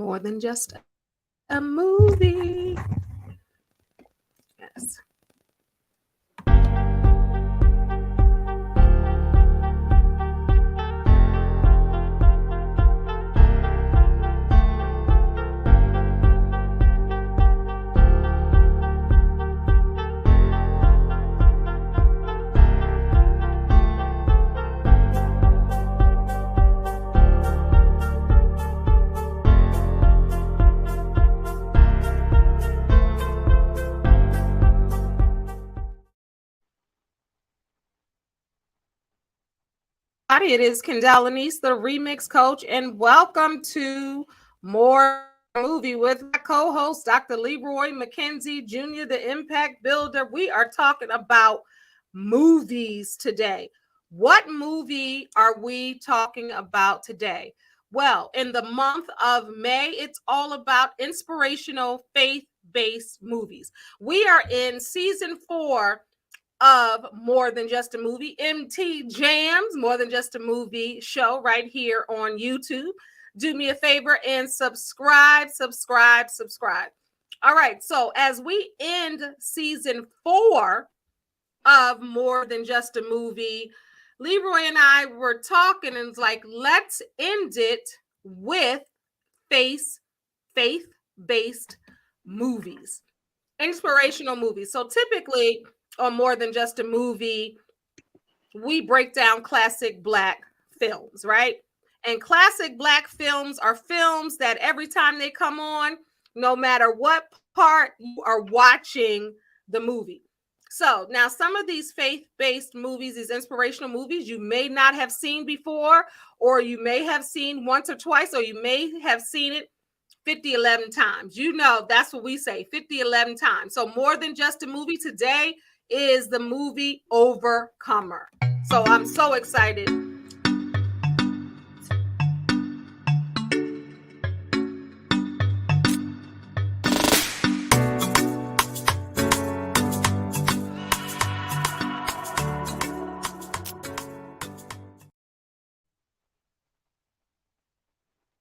more than just a movie. Yes. It is Kendall Lenice, the remix coach, and welcome to More Than Just a Movie with my co-host, Dr. Leroy McKenzie Jr., the Impact Builder. We are talking about movies today. What movie are we talking about today? Well, in the month of May, it's all about inspirational, faith-based movies. We are in season 4 of More Than Just a Movie, MT Jams, More Than Just a Movie show right here on YouTube. Do me a favor and subscribe. All right, so as we end season 4 of More Than Just a Movie, Leroy and I were talking and it's like, let's end it with faith-based movies, inspirational movies. So typically, or More Than Just a Movie, we break down classic Black films, right? And classic Black films are films that every time they come on, no matter what part you are watching the movie. So now some of these faith-based movies, these inspirational movies, you may not have seen before, or you may have seen once or twice, or you may have seen it 50, 11 times. You know, that's what we say, 50, 11 times. So More Than Just a Movie today is the movie Overcomer. So I'm so excited.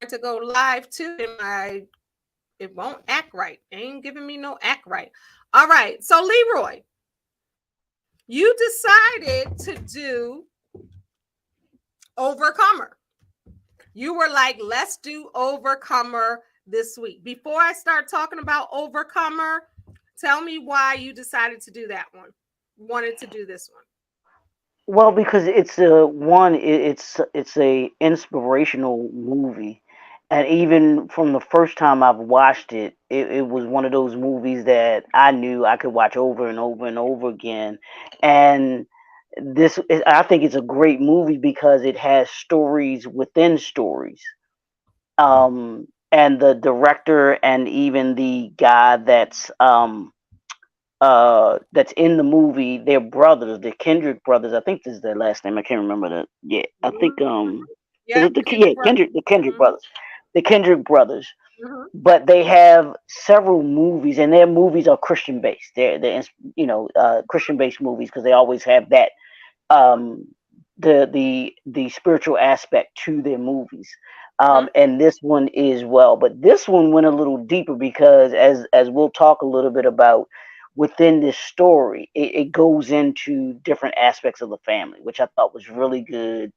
To go live too, it won't act right. It ain't giving me no act right. All right, so Leroy, you decided to do Overcomer. You were like, let's do Overcomer this week. Before I start talking about Overcomer, tell me why you decided to do that one. Wanted to do this one. Well, because it's it's a inspirational movie, and even from the first time I've watched it, it was one of those movies that I knew I could watch over and over and over again. And I think it's a great movie because it has stories within stories. And the director and even the guy that's in the movie, they're brothers, the Kendrick brothers. I think this is their last name. I can't remember that. Yeah, I think is Yeah, it Kendrick Brothers. Kendrick, the Kendrick Mm-hmm. brothers, the Kendrick brothers. Mm-hmm. But they have several movies, and their movies are Christian based. They're Christian based movies because they always have that um the spiritual aspect to their movies. Mm-hmm. And this one is well, but this one went a little deeper because as we'll talk a little bit about within this story, it goes into different aspects of the family, which I thought was really good.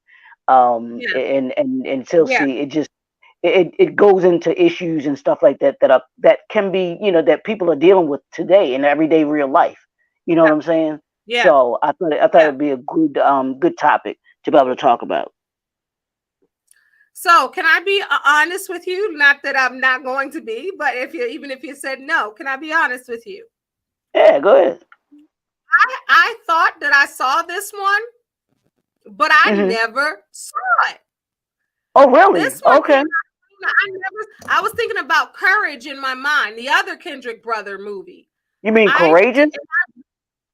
Yeah, And yeah, Chelsea, it goes into issues and stuff like that that can be, that people are dealing with today in everyday real life. You know what I'm saying? yeah, So I thought yeah. it'd be a good topic to be able to talk about. So can I be honest with you? Not that I'm not going to be, but even if you said no, can I be honest with you? Yeah, go ahead. I thought that I saw this one, but I Hmm. never saw it. Oh, really? This one came Okay. out. I was thinking about Courage in my mind, the other Kendrick brother movie. You mean I courageous?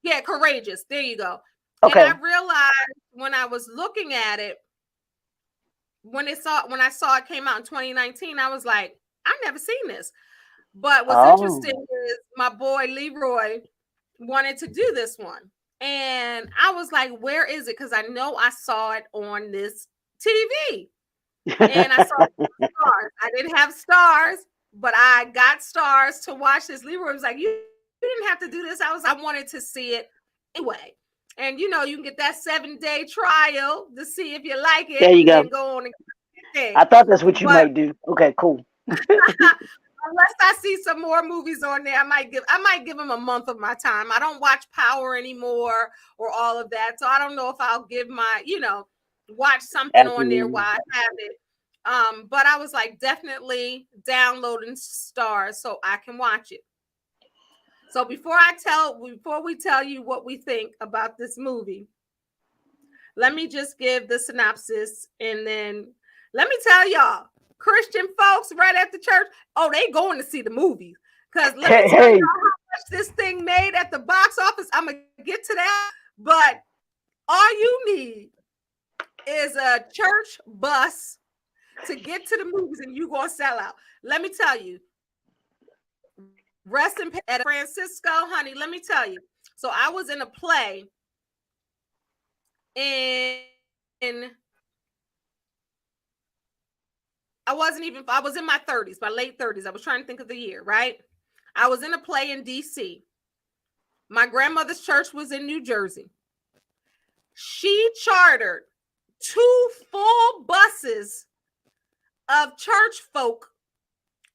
Yeah, Courageous. There you go. And I Okay. realized when I was looking at it, when I saw it came out in 2019, I was like, I've never seen this. But what's Oh. interesting is my boy Leroy wanted to do this one. And I was like, where is it? Because I know I saw it on this TV. and I saw stars. I didn't have stars, but I got stars to watch this. Leroy was like, "You didn't have to do this." I was like, "I wanted to see it anyway." And you know, you can get that 7-day trial to see if you like it, There and you then go. go on and get I it. thought that's what you But might do. Okay, cool. unless I see some more movies on there, I might give them a month of my time. I don't watch Power anymore or all of that, so I don't know if I'll give my watch something on there while Absolutely. I have it. But I was like definitely downloading stars so I can watch it. So before we tell you what we think about this movie, let me just give the synopsis, and then let me tell y'all, Christian folks right at the church, oh, they going to see the movies. Because let me Hey, tell hey, y'all how much this thing made at the box office. I'm going to get to that. But all you need is a church bus to get to the movies, and you going to sell out. Let me tell you, rest in peace at Francisco, honey. Let me tell you. So I was in a play in I was in my 30s, my late 30s. I was trying to think of the year, right? I was in a play in DC. My grandmother's church was in New Jersey. She chartered 2 full buses of church folk,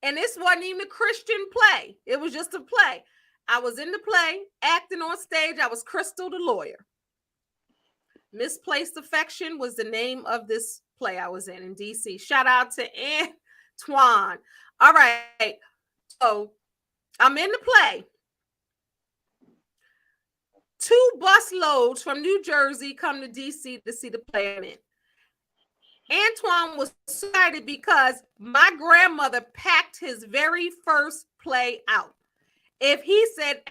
and this wasn't even a Christian play. It was just a play. I was in the play, acting on stage. I was Crystal the lawyer. Misplaced Affection was the name of this play I was in DC. Shout out to Antoine. All right. So I'm in the play. 2 bus loads from New Jersey come to DC to see the play I'm in. Antoine was excited because my grandmother packed his very first play out. If he said,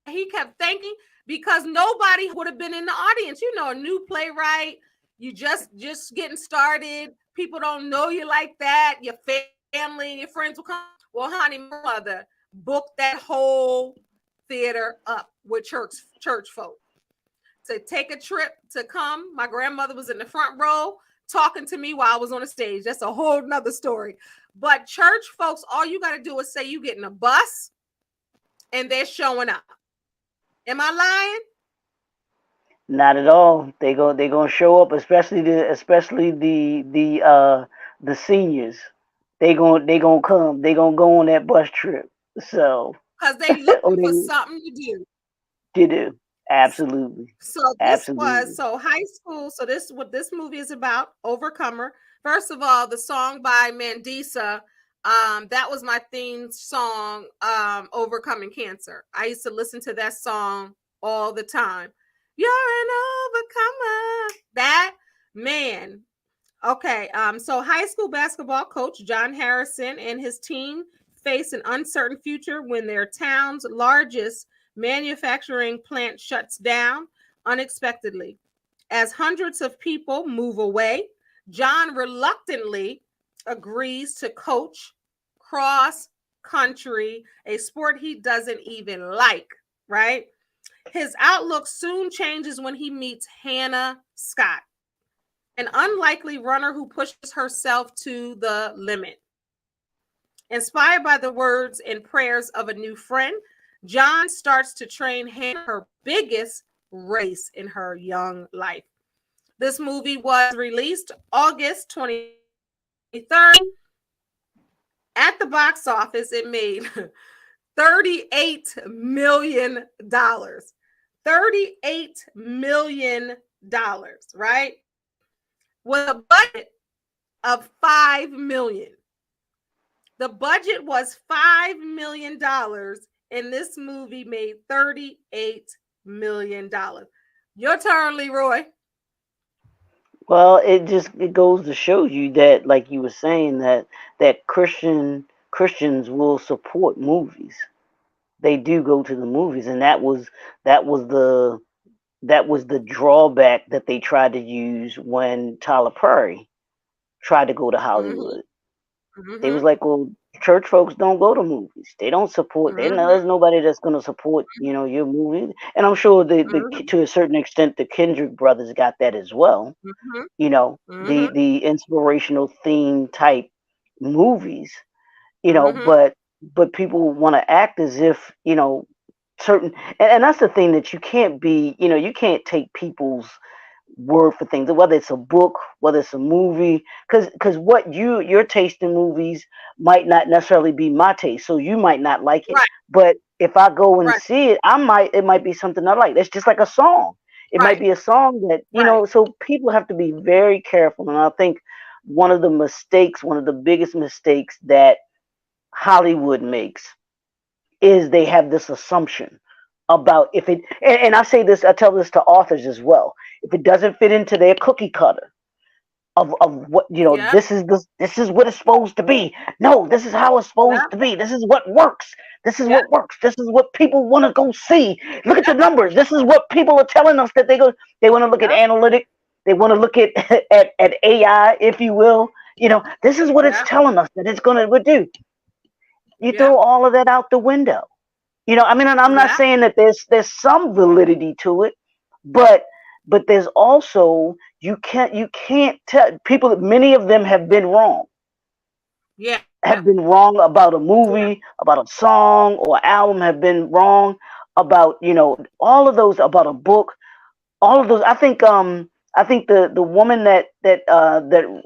he kept thinking, because nobody would have been in the audience. You know, a new playwright, you just getting started. People don't know you like that. Your family and your friends will come. Well, honey, my mother booked that whole theater up with church folk to take a trip to come. My grandmother was in the front row talking to me while I was on the stage. That's a whole nother story. But church folks, all you got to do is say you getting a bus and they're showing up. Am I lying? not at all. They gonna show up, especially the seniors. They gonna come. They gonna go on that bus trip. So, Because they oh, looking for something to do. they do. Absolutely, So this was absolutely. high school. So this what this movie is about. Overcomer. First of all, the song by Mandisa. That was my theme song. Overcoming cancer. I used to listen to that song all the time. You're an overcomer. That man. Okay. So high school basketball coach John Harrison and his team face an uncertain future when their town's largest manufacturing plant shuts down unexpectedly. As hundreds of people move away, John reluctantly agrees to coach cross country, a sport he doesn't even like, right? His outlook soon changes when he meets Hannah Scott, an unlikely runner who pushes herself to the limit. Inspired by the words and prayers of a new friend, John starts to train Hannah her biggest race in her young life. This movie was released August 23rd. At the box office, it made $38 million. $38 million, right? With a budget of $5 million. The budget was $5 million, and this movie made $38 million. Your turn, Leroy. Well, it goes to show you that, like you were saying, that Christians will support movies. They do go to the movies, and that was the that was the drawback that they tried to use when Tyler Perry tried to go to Mm-hmm. Hollywood. They was Mm-hmm. like, well, church folks don't go to movies. They don't support. Mm-hmm. There's nobody that's gonna support, your movie. And I'm sure Mm-hmm. to a certain extent the Kendrick brothers got that as well. Mm-hmm. The Mm-hmm. inspirational theme type movies. Mm-hmm. But people want to act as if certain, and that's the thing that you can't be. You can't take people's word for things, whether it's a book, whether it's a movie, because what your taste in movies might not necessarily be my taste, so you might not like it. Right. But if I go and Right. see it, it might be something I like. It's just like a song. It might Right. be a song that Right. so people have to be very careful. And I think one of the biggest mistakes that Hollywood makes is they have this assumption about if it, and I tell this to authors as well. If it doesn't fit into their cookie cutter of what Yep. this is what it's supposed to be. No, this is how it's supposed Yep. to be. This is what works. This is Yep. what works. This is what people want to go see. Look at the Yep. numbers. This is what people are telling us that they want to look at Yep. analytic. They want to look at, at AI, if you will. This is what it's Yep. telling us that it's going to do. You throw Yep. all of that out the window. I mean, and I'm not Yep. saying that there's some validity to it, but there's also you can't tell people. Many of them Yeah. have been wrong about a Yeah. movie, about a song or album, have been wrong about all of those, about a book, all of those. I think the woman that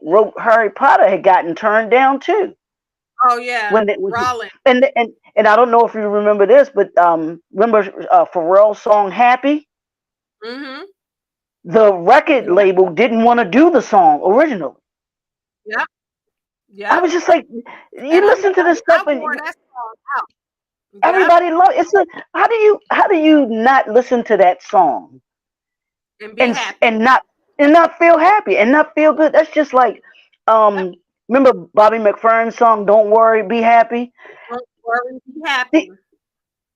wrote Harry Potter had gotten turned down too Oh yeah. when it was. Rolling. And I don't know if you remember this, but remember Pharrell's song "Happy"? Mm-hmm. The record Yep. label didn't want to do the song originally. Yep. Yep. I was just like, And you listen to this I stuff and wore that song out. Yep. everybody love it's a how do you not listen to that song And be and happy. not feel happy and not feel good? That's just like Yep. um remember Bobby McFerrin's song "Don't Worry, Be Happy"? Don't worry, be happy.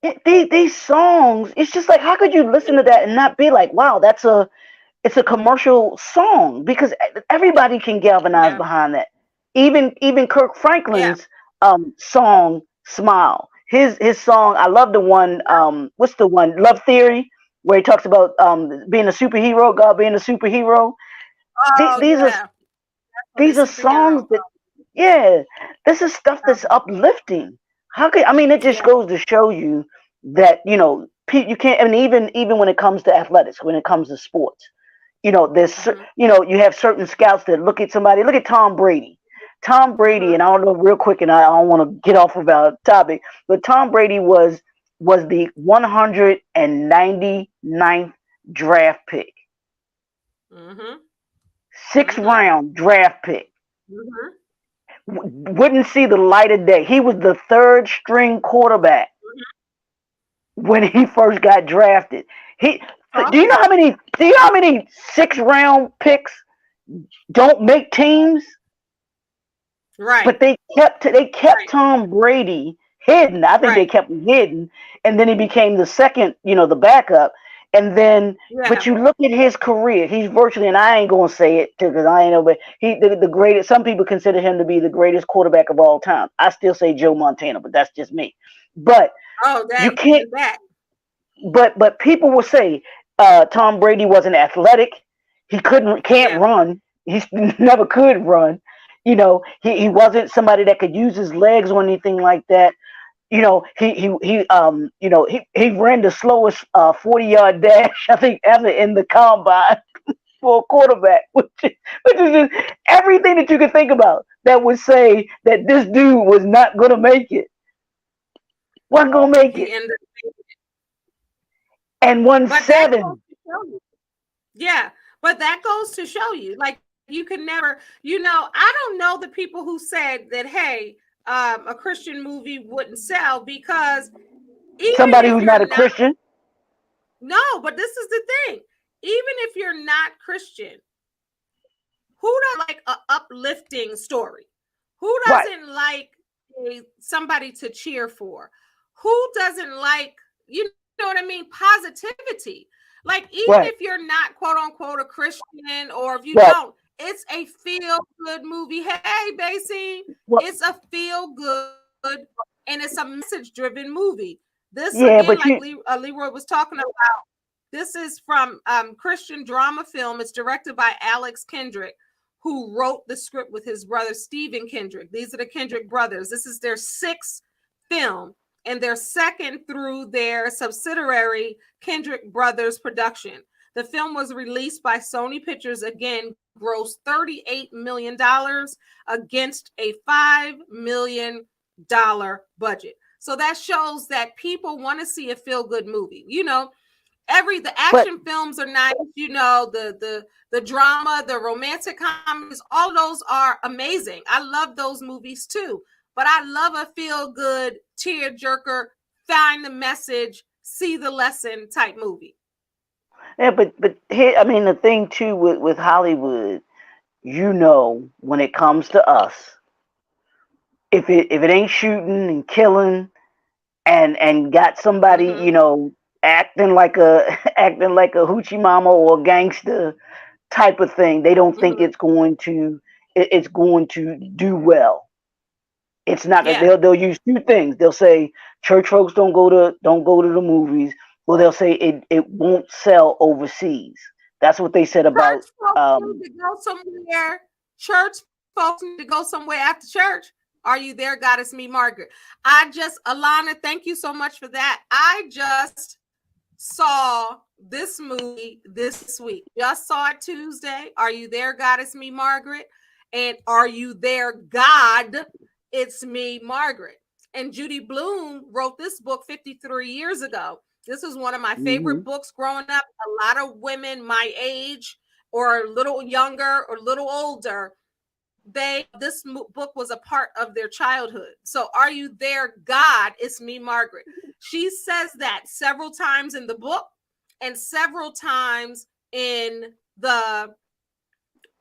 The, these songs, it's just like, how could you listen to that Mhm. and not be like, wow, it's a commercial song, because everybody can galvanize Yeah. behind that. Even Kirk Yeah. Franklin's song "Smile." His song, I love the one. What's the one? "Love Theory," where he talks about being a superhero, God being a superhero. Oh These are yeah. For the these are songs superhero. that, yeah, this is stuff that's uplifting. How could I mean? It just Yeah. goes to show you that you can't. I mean, even when it comes to athletics, when it comes to sports, Mm-hmm. you have certain scouts that look at somebody. Look at Tom Brady. Tom Brady, Mm-hmm. and I don't know, real quick, and I don't want to get off of our topic, but Tom Brady was the 199th draft pick, Mm-hmm. sixth Mm-hmm. round draft pick. Mm-hmm. Wouldn't see the light of day. He was the third string quarterback when he first got drafted. He Talk do you know about how many do you know how many 6th round picks don't make teams? right. But they kept Right. Tom Brady hidden. I think they Right. kept him hidden, and then he became the second, the backup. And then, but Yeah. you look at his career, he's virtually, and I ain't gonna say it because I ain't know, but the greatest. Some people consider him to be the greatest quarterback of all time. I still say Joe Montana, but that's just me. But Oh, you that can't. even that. But people will say Tom Brady wasn't athletic. He can't Yeah. run. He never could run. He wasn't somebody that could use his legs or anything like that. He ran the slowest 40-yard dash I think ever in the combine for a quarterback, which is just everything that you could think about that would say that this dude was not gonna make it. Wasn't gonna make He it, ended and won but that goes 7. to show you. Yeah. But that goes to show you. Like you can never, I don't know the people who said that, hey, a Christian movie wouldn't sell because even Somebody if who's you're not a not, Christian. no, but this is the thing. Even if you're not Christian, who doesn't like a uplifting story? Who Right, doesn't like somebody to cheer for? Who doesn't like, you know what I mean, positivity? Like even if right, you're not quote unquote a Christian, or if you right. don't, It's a feel good movie. Hey, Basie, Well, it's a feel good and it's a message driven movie. This yeah, again, but like you, Leroy was talking about, this is from Christian drama film. It's directed by Alex Kendrick, who wrote the script with his brother Stephen Kendrick. These are the Kendrick brothers. This is their sixth film and their second through their subsidiary Kendrick Brothers production. The film was released by Sony Pictures, again, grossed $38 million against a $5 million budget. So that shows that people want to see a feel good movie. The but action films are nice, the drama, the romantic comedies, all those are amazing. I love those movies too. But I love a feel good, tear jerker, find the message, see the lesson type movie. yeah, but here, I mean, the thing too with Hollywood, when it comes to us, if it ain't shooting and killing and got somebody, Mm-hmm. acting like a acting like a hoochie mama or a gangster type of thing, they don't think Mm-hmm. it's going to do well. It's not that Yeah. they'll use two things. They'll say church folks don't go to the movis, or they'll say it won't sell overseas. That's what they said Church about folks need to go somewhere. Church folks need to go somewhere after church. Are you there, Goddess Me Margaret? Alana, thank you so much for that. I just saw this movie this week. Just saw it Tuesday. Are you there, Goddess Me Margaret? And Are You There, God? It's Me, Margaret. And Judy Blume wrote this book 53 years ago. This was one of my hmm favorite books growing up. A lot of women my age or a little younger or a little older, book was a part of their childhood. So Are You There, God? It's Me, Margaret. She says that several times in the book and several times in the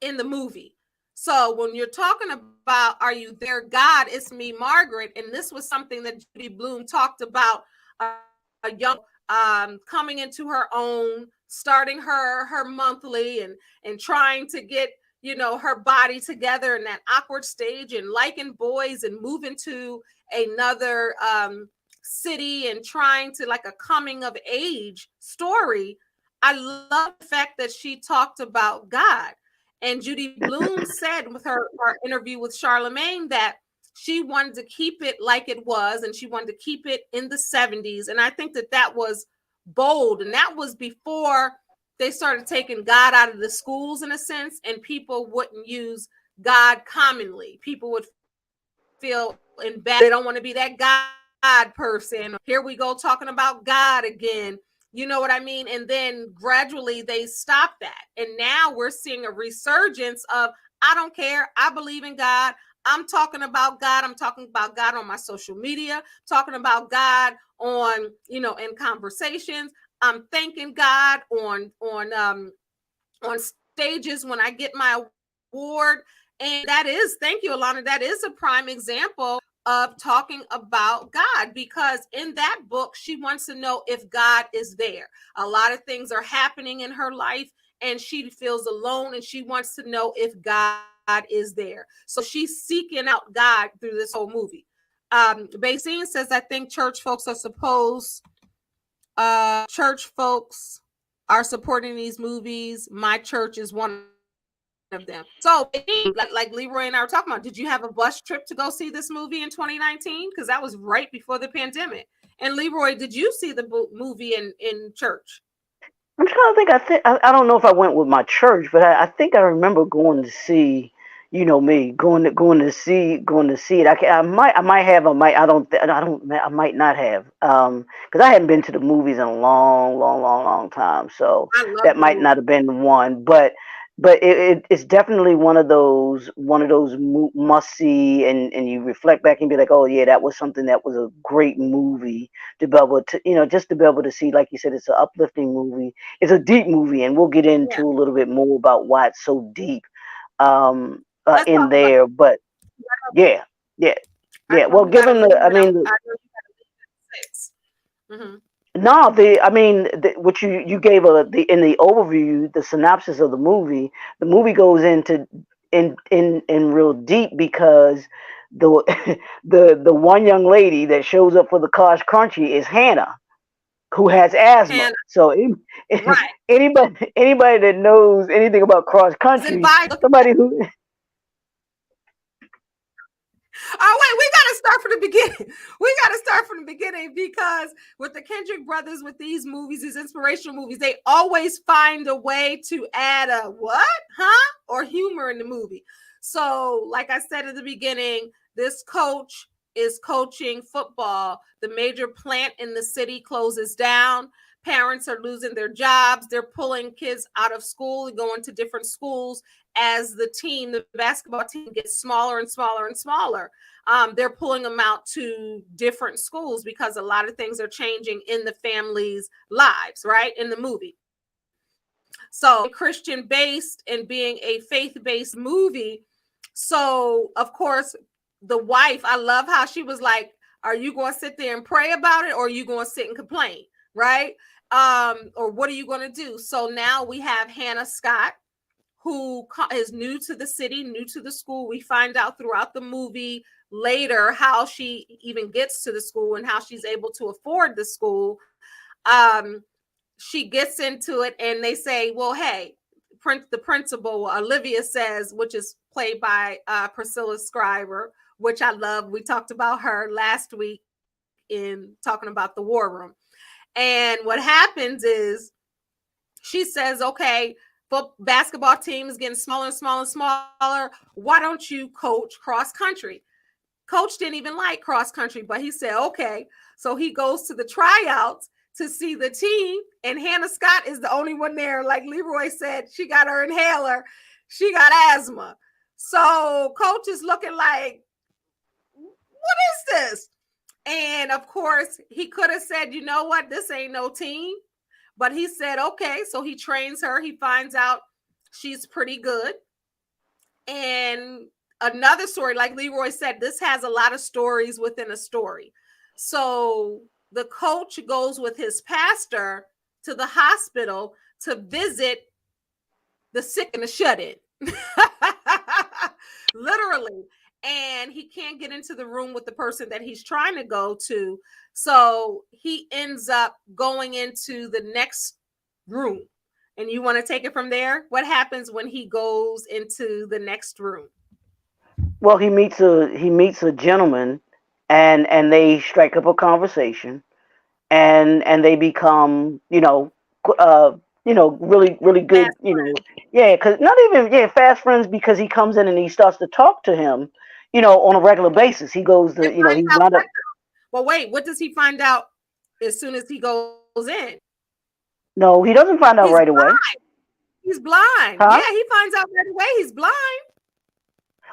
in the movie. So when you're talking about Are You There, God? It's Me, Margaret, and this was something that Judy Blume talked about, a young coming into her own, starting her monthly, and trying to get her body together in that awkward stage, and liking boys, and moving to another city, and trying to, like, a coming of age story. I love the fact that she talked about God. And Judy Blume said with her interview with Charlemagne that she wanted to keep it like it was, and she wanted to keep it in the 70s. And I think that was bold. And that was before they started taking God out of the schools, in a sense, and people wouldn't use God commonly. People would feel embarrassed. They don't want to be that God person. Here we go talking about God again. You know what I mean? And then gradually they stopped that. And now we're seeing a resurgence of, I don't care. I believe in God. I'm talking about God. I'm talking about God on my social media, talking about God on, in conversations. I'm thanking God on stages when I get my award. And that is, thank you, Alana, that is a prime example of talking about God, because in that book, she wants to know if God is there. A lot of things are happening in her life, and she feels alone, and she wants to know if God is there. So she's seeking out God through this whole movie. Basine says, I think church folks are supporting these movies. My church is one of them. So, like Leroy and I were talking about, did you have a bus trip to go see this movie in 2019? Because that was right before the pandemic. And Leroy, did you see the movie in church? I'm trying to think. I don't know if I went with my church, but I think I remember going to see, me going to see it. I might have, I might not have, because I hadn't been to the movies in a long time. So I love that the might not movie. have been the one, but it's definitely one of those must see, and you reflect back and be like, oh yeah, that was something, that was a great movie to be able to, just to be able to see. Like you said, it's an uplifting movie, it's a deep movie, and we'll get Yeah. into a little bit more about why it's so deep Let's in talk about there. But yeah, yeah, I yeah. know Well, you got to given leave, the, I and mean, I know you got to leave at 6. Mm-hmm. No, I mean, what you gave in the overview, the synopsis of the movie. The movie goes into in real deep because the the one young lady that shows up for the Kosh Crunchy is Hannah, who has asthma. And So right, anybody that knows anything about cross is country, invited. somebody who Oh wait, we gotta start from the beginning. We gotta start from the beginning because with the Kendrick brothers, with these movies, these inspirational movies, they always find a way to add a what, huh, or humor in the movie. So, like I said at the beginning, this coach is coaching football. The major plant in the city closes down. Parents are losing their jobs. They're pulling kids out of school and going to different schools as the team, the basketball team, gets smaller and smaller and smaller. They're pulling them out to different schools because a lot of things are changing in the family's lives, right? In the movie. So, Christian based and being a faith based movie. So, of course, the wife, I love how she was like, are you going to sit there and pray about it, or are you going to sit and complain? Right. Or what are you going to do? So now we have Hannah Scott, who is new to the city, new to the school. We find out throughout the movie later how she even gets to the school and how she's able to afford the school. Um, she gets into it, and they say, well, hey, the principal, Olivia says, which is played by Priscilla Scriber, which I love. We talked about her last week in talking about the war room. And what happens is she says, okay, basketball team is getting smaller and smaller and smaller. Why don't you coach cross country? Coach didn't even like cross country, but he said, okay. So he goes to the tryouts to see the team, and Hannah Scott is the only one there. Like Leroy said, she got her inhaler, she got asthma. So coach is looking like, what is this? And of course, he could have said, you know what, this ain't no team. But he said, okay. So he trains her. He finds out she's pretty good. And another story, like Leroy said, this has a lot of stories within a story. So the coach goes with his pastor to the hospital to visit the sick and the shut in. Literally. And he can't get into the room with the person that he's trying to go to. So he ends up going into the next room. And you want to take it from there? What happens when he goes into the next room? well he meets a gentleman, and they strike up a conversation, and they become uh really good, Fast friend. yeah, because not even, yeah, fast friends, because he comes in and he starts to talk to him, on a regular basis. He goes to, And finds he out wound what? up. Well, wait, what does he find out as soon as he goes in? No, he doesn't He's find out right blind. away. He's blind. Yeah, Huh? he finds out right away he's blind.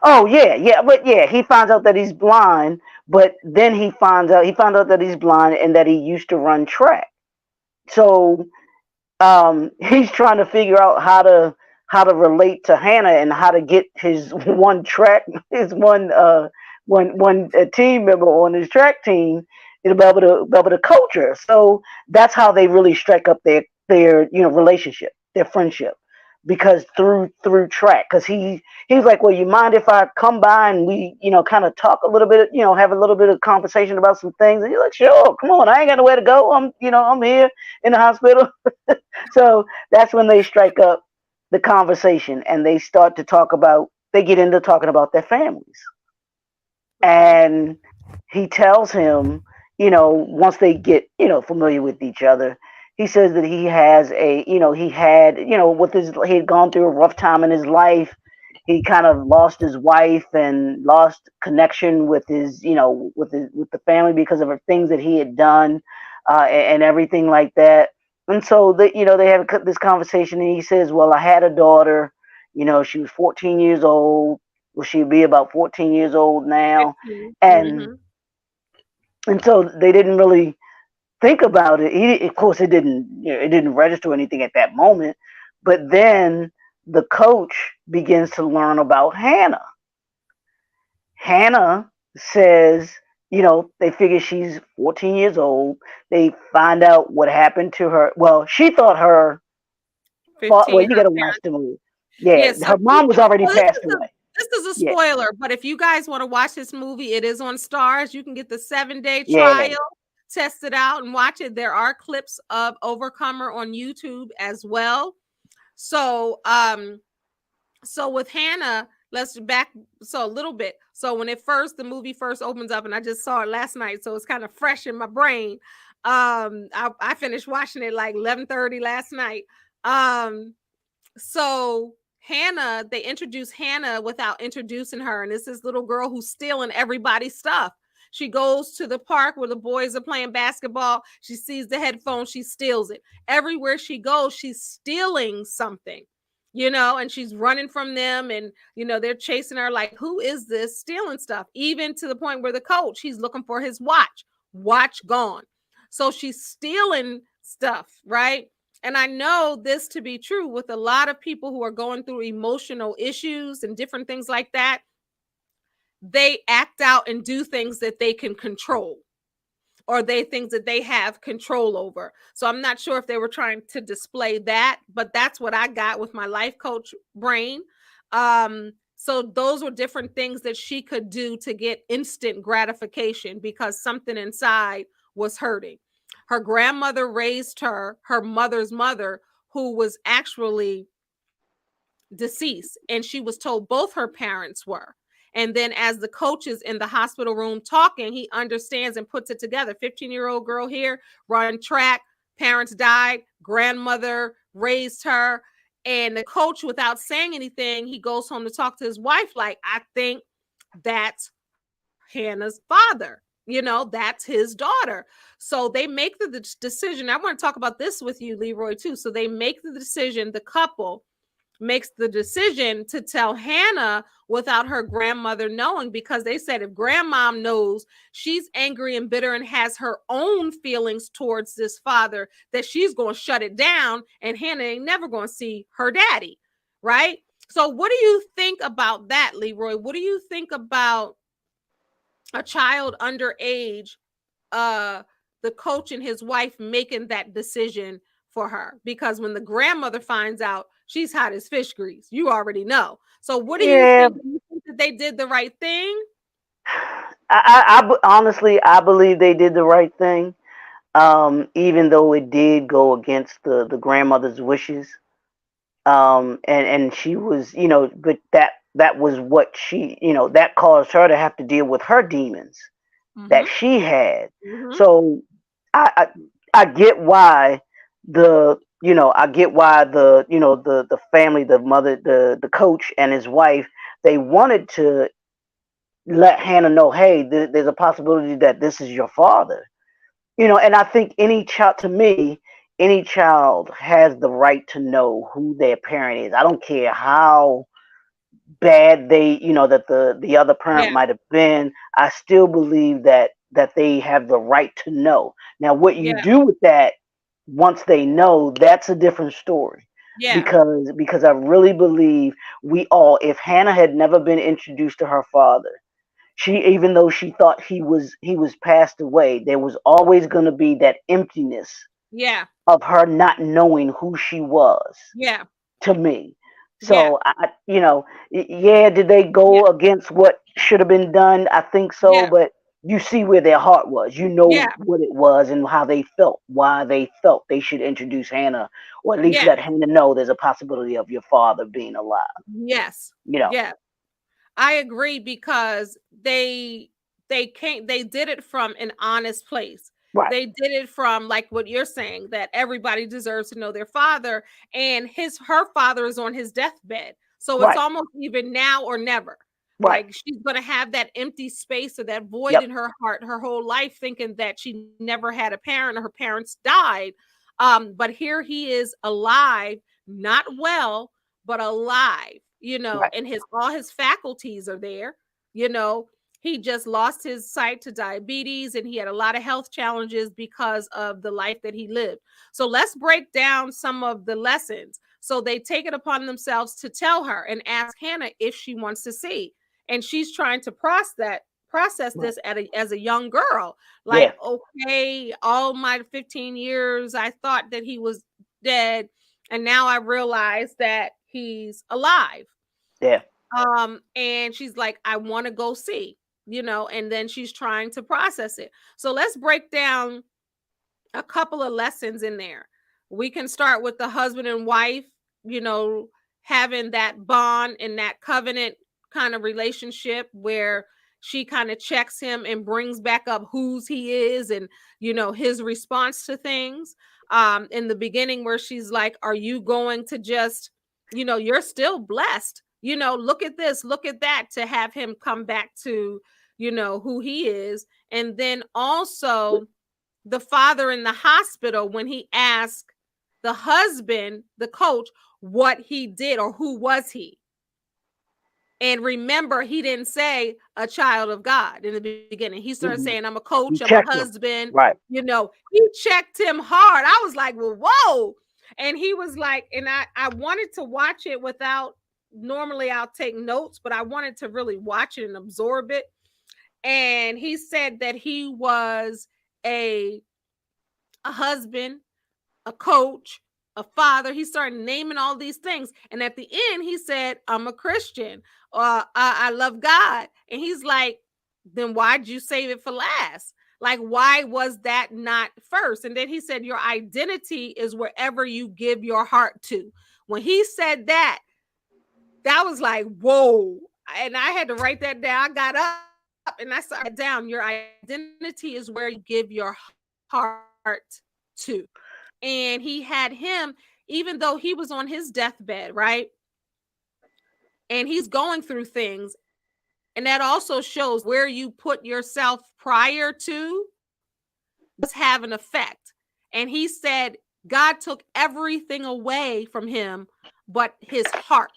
Oh yeah, yeah, but yeah, he finds out that he's blind, but then he found out that he's blind and that he used to run track. So he's trying to figure out how to relate to Hannah and how to get his his one team member on his track team to be able to coach her. So that's how they really strike up their relationship, their friendship, because through track. Because he was like, well, you mind if I come by and we kind of talk a little bit, have a little bit of conversation about some things. And you're like, sure, come on, I ain't got nowhere to go. I'm here in the hospital. So that's when they strike up the conversation, and they get into talking about their families. Mm-hmm. And he tells him, once they get, familiar with each other, he says that he has he had, he had gone through a rough time in his life. He kind of lost his wife and lost connection with with the family because of the things that he had done, and everything like that. And so they have this conversation, and he says, well, I had a daughter, she was 14 years old. Well, she'd be about 14 years old now. and Mm-hmm. and so they didn't really think about it. Of course, it didn't register anything at that moment. But then the coach begins to learn about Hannah. Hannah says They figure she's 14 years old. They find out what happened to her. Well, she thought her, 15, well, you got her to watch parents. the movie. Yeah, Yeah, so her mom was already well, this passed is a away. this is a Yeah, spoiler, but if you guys want to watch this movie, it is on Stars. You can get the 7-day yeah. trial, test it out, and watch it. There are clips of Overcomer on YouTube as well. So, so with Hannah, let's back so a little bit. So when the movie first opens up, and I just saw it last night, so it's kind of fresh in my brain. I finished watching it like 11:30 last night. Um, so Hannah, they introduce Hannah without introducing her, and it's this little girl who's stealing everybody's stuff. She goes to the park where the boys are playing basketball. She sees the headphone, she steals it. Everywhere she goes, she's stealing something, and she's running from them, and they're chasing her like, who is this stealing stuff? Even to the point where the coach, he's looking for his watch gone. So she's stealing stuff, right? And I know this to be true with a lot of people who are going through emotional issues and different things like that. They act out and do things that they can control, or they things that they have control over. So I'm not sure if they were trying to display that, but that's what I got with my life coach brain. So those were different things that she could do to get instant gratification because something inside was hurting. Her grandmother raised her mother's mother, who was actually deceased, and she was told both her parents were. And then as the coach is in the hospital room talking, he understands and puts it together. 15-year-old girl here, run track, parents died, grandmother raised her. And the coach, without saying anything, he goes home to talk to his wife like, I think that's Hannah's father. That's his daughter. So they make the decision. I want to talk about this with you, Leroy, too. So they make the decision, the couple makes the decision to tell Hannah without her grandmother knowing, because they said if grandmom knows, she's angry and bitter and has her own feelings towards this father, that she's going to shut it down, and Hannah ain't never going to see her daddy, right? So what do you think about that, Leroy? What do you think about a child underage, uh the coach and his wife making that decision for her? Because when the grandmother finds out, she's hot as fish grease, you already know. So what do you Yeah, think? Do you think that they did the right thing? honestly, I believe they did the right thing. Even though it did go against the grandmother's wishes. And she was, but that was what she, that caused her to have to deal with her demons that Mm-hmm. she had. Mm-hmm. So I I get why the family, the mother, the coach and his wife, they wanted to let Hannah know, hey, there's a possibility that this is your father. And I think any child has the right to know who their parent is. I don't care how bad that the other parent Yeah. might have been. I still believe that they have the right to know. Now, what you Yeah. do with that once they know, that's a different story. Yeah. Because I really believe if Hannah had never been introduced to her father, even though she thought he was passed away, there was always going to be that emptiness Yeah. of her not knowing who she was, Yeah. to me. Yeah. So yeah, did they Yeah. go against what should have been done? I think so, Yeah. but you see where their heart was. You Yeah. know what it was and how they felt, why they felt they should introduce Hannah, or at least Yeah. let Hannah know there's a possibility of your father being alive. Yes. You know, Yeah. I agree, because they did it from an honest place. right, They did it from, like what you're saying, that everybody deserves to know their father, and her father is on his deathbed. So it's right, almost even now or never. right. Like she's going to have that empty space or that void Yep, in her heart her whole life, thinking that she never had a parent or her parents died. But here he is alive, not well, but alive, right, and all his faculties are there. you know he just lost his sight to diabetes, and he had a lot of health challenges because of the life that he lived. So let's break down some of the lessons. So they take it upon themselves to tell her and ask Hannah if she wants to see, and she's trying to process Right. this as a young girl. Like, Yeah. okay, all my 15 years, I thought that he was dead, and now I realize that he's alive. Yeah. And she's like, I want to go see, and then she's trying to process it. So let's break down a couple of lessons in there. We can start with the husband and wife, you know, having that bond and that covenant kind of relationship where she kind of checks him and brings back up whose he is and, his response to things. In the beginning, where she's like, are you going to just, you're still blessed, look at this, look at that, to have him come back to, who he is. And then also, the father in the hospital, when he asked the husband, the coach, what he did or who was he. And remember, he didn't say a child of God in the beginning. He started Mhm. saying, I'm a You coach, I'm a checked them. husband. Right. He checked him hard. I was like, well, whoa. And he was like, and I wanted to watch it without, normally I'll take notes, but I wanted to really watch it and absorb it. And he said that he was a husband, a coach, a father. He started naming all these things. And at the end, he said, I'm a Christian. I love God. And he's like, then why'd you save it for last? Like, why was that not first? And then he said, your identity is wherever you give your heart to. When he said that, that was like, whoa. And I had to write that down. I got up and I started down. Your identity is where you give your heart to. And he had him, even though he was on his deathbed, right? And he's going through things. And that also shows where you put yourself prior to does have an effect. And he said God took everything away from him but his heart.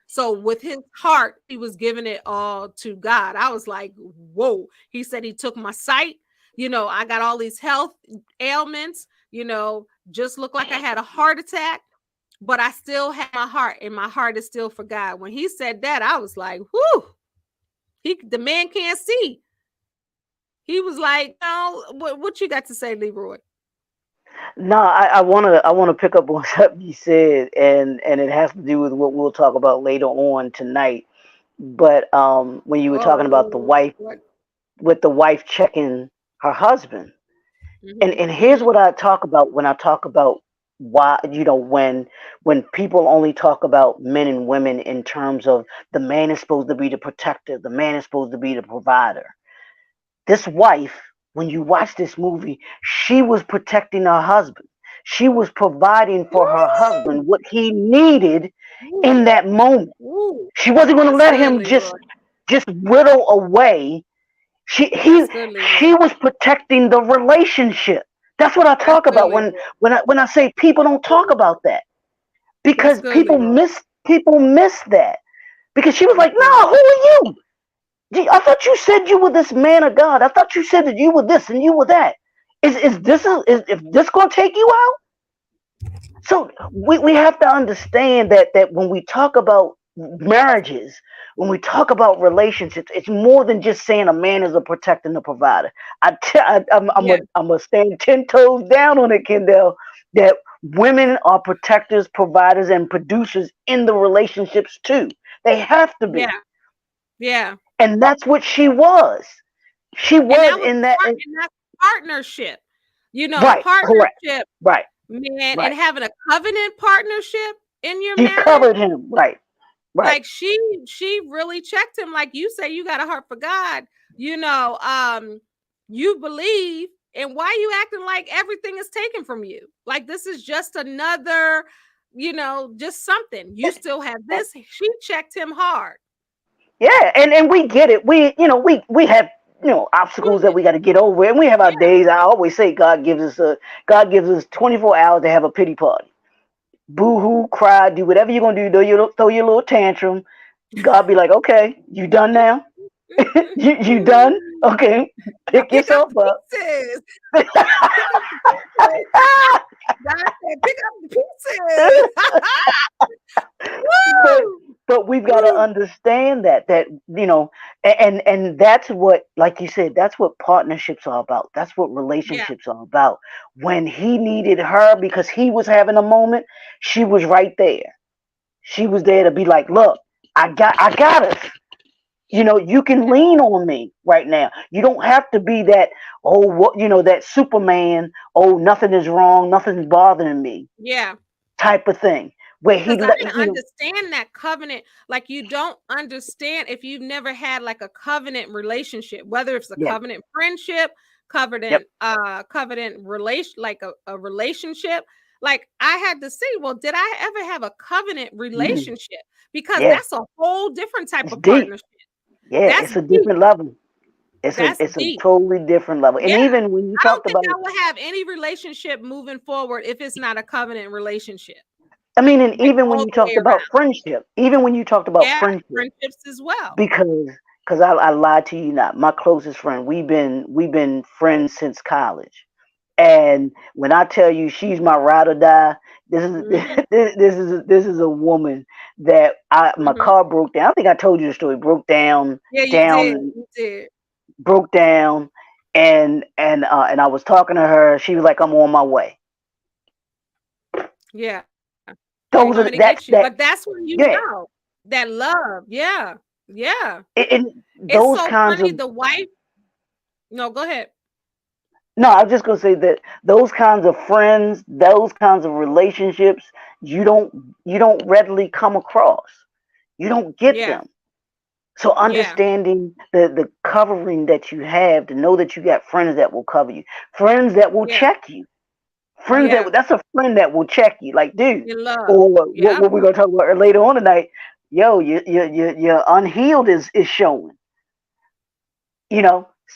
So with his heart, he was giving it all to God. I was like, whoa. He said he took my sight. I got all these health ailments, just looked like I had a heart attack, but I still have my heart, and my heart is still for God. When he said that, I was like, whoo, the man can't see. He was like, no, what you got to say, Leroy? No, I wanna pick up on something you said, and it has to do with what we'll talk about later on tonight. But when you were talking about the Oh, wife, what? with the wife checking her husband, and Mm-hmm, and here's mm-hmm. what I talk about when I talk about why, when people only talk about men and women in terms of the man is supposed to be the protector, the man is supposed to be the provider. This wife, when you watch this movie, she was protecting her husband. She was providing for her Ooh, husband what he needed in ooh, that moment. ooh. She wasn't going to That's let good, him Leroy. just whittle away. She he That's good, she Leroy. was protecting the relationship. That's what I That's talk good, about Leroy. when I say people don't talk Ooh, about that, that's because good, Leroy. people miss that, because she was That's like, good. "No, who are you? I thought you said you were this man of God. I thought you said that you were this and you were that. Is if this gonna take you out?" So we have to understand that when we talk about marriages, when we talk about relationships, it's more than just saying a man is a protector and a provider. Yeah, I'm a stand 10 toes down on it, Kendall. That women are protectors, providers, and producers in the relationships too. They have to yeah, be, yeah. and that's what she was. She And was that was in that. and that's partnership. Right, correct. Partnership, Right, man, and right. having a covenant partnership in your She marriage. covered him. Right, right. Like she really checked him. Like you say, you got a heart for God. You know, you believe, and why you acting like everything is taken from you? Like this is just another, just something. You still have this. She checked him hard. Yeah, and we get it. We have obstacles that Human. we got to get over, and we have our Yeah. days. I always say God gives us 24 hours to have a pity party. Boo hoo, cry, do whatever you're gonna do. Throw your little tantrum. God be like, okay, you done now? You done? Okay, Now pick pick up yourself the up. pieces. Pick up the pieces. God said, pick up the pieces. but Woo! but we've got to Ooh, understand that and that's what, like you said, that's what partnerships are about. That's what yeah, relationships are about. When he needed her because he was having a moment, she was right there. She was there to be like, look, I got us. You can lean on me right now. You don't have to be that, oh, what, that Superman, oh, nothing is wrong, nothing's bothering me yeah. type of thing. Where he, Because I didn't understand that covenant. Like, you don't understand if you've never had like a covenant relationship, whether it's a yeah, covenant friendship, yep, covenant relation, like a relationship. Like, I had to see, well, did I ever have a covenant mhm, relationship? Because yeah, that's a whole different type it's of deep. partnership. Yeah, That's it's a deep. different level. It's a That's it's a deep. totally different level. And Yeah. even when you I don't talked think about, I will have any relationship moving forward if it's not a covenant relationship, I mean, and like even when all you the way talked about around. friendship, even when you talked about Yeah, friendship, friendships as well. because I lied to you not. My closest friend, we've been friends since college. And when I tell you she's my ride or die, this is Mhm, this is a woman that my mhm. car broke down. I think I told you the story. Broke down, Yeah, you did, down, you did. broke down, and I was talking to her. She was like, "I'm on my way." Yeah, they're Those are coming to that's get you, that but that's when you yeah. know that love. Yeah, yeah. And It's those so kinds funny. of The wife. No, go ahead. no, I was just gonna say that those kinds of friends, those kinds of relationships, you don't readily come across. You don't get Yeah, them. So yeah, understanding the covering that you have, to know that you got friends that will cover you, friends that will yeah, check you, friends yeah. that's a friend that will check you, like, dude, In love. or Yep. what we're gonna talk about later on tonight. Yo, your unhealed is showing.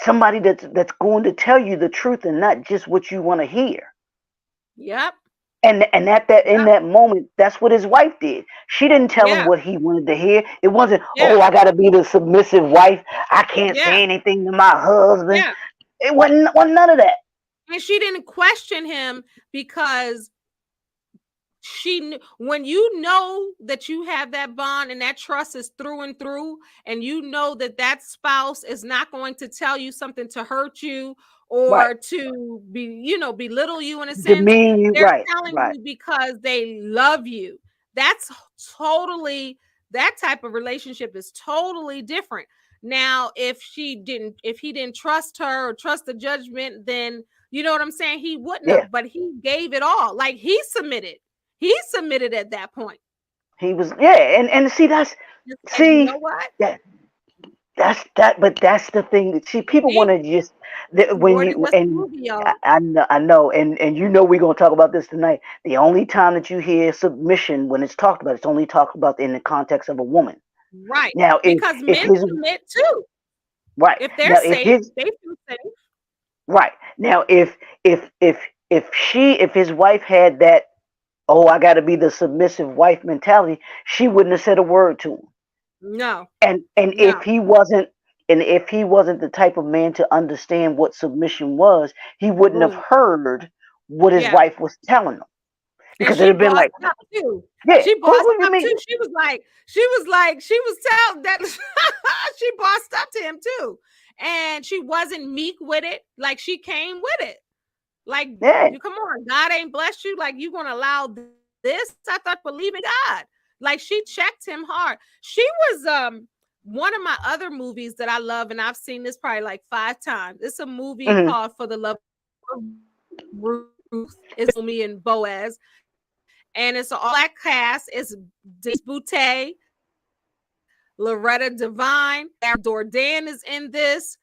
Somebody that's going to tell you the truth and not just what you want to hear. Yep. And at that in Yep. that moment, that's what his wife did. She didn't tell him Yeah. what he wanted to hear. It wasn't, Yeah. oh, I gotta be the submissive wife. I can't Yeah. say anything to my husband. Yeah. It wasn't none of that. And she didn't question him because she knew, when you know that you have that bond and that trust is through and through, and you know that that spouse is not going to tell you something to hurt you Right. or to belittle you in a sense. Demean you. They're Right. telling Right. you because they love you. That's totally, that type of relationship is totally different. Now, if he didn't trust her or trust the judgment, then you know what I'm saying, he wouldn't Yeah. have, but he gave it all. Like, he submitted at that point. He was. Yeah. And see, It's like, you see know what? that but that's the thing. See, people want Deep. to just It's when more than you just a and movie, y'all. I know, and we're gonna talk about this tonight. The only time that you hear submission when it's talked about, it's only talked about in the context of a woman. Right. Now, Because if men his submit too. right If they're now, if safe, his they feel safe. right now, if his wife had that, oh, I got to be the submissive wife mentality, she wouldn't have said a word to him. No, And no. if he wasn't the type of man to understand what submission was, he wouldn't have Boom. heard what his Yeah. wife was telling him, And because it'd she have been bossed like, up too. yeah, She bossed what do you up too. mean? She was telling that she bossed up to him too. And she wasn't meek with it. Like, she came with it. Like, Yeah, you come on, God ain't blessed you. Like, you gonna allow this? I thought believe in God. Like, she checked him hard. She was one of my other movies that I love, and I've seen this probably like 5 times. It's a movie hmm, called For the Love of Ruth. It's Naomi and Boaz, and it's an all black cast. It's Denise Boutte, Loretta Devine, Aaron Dordan is in this.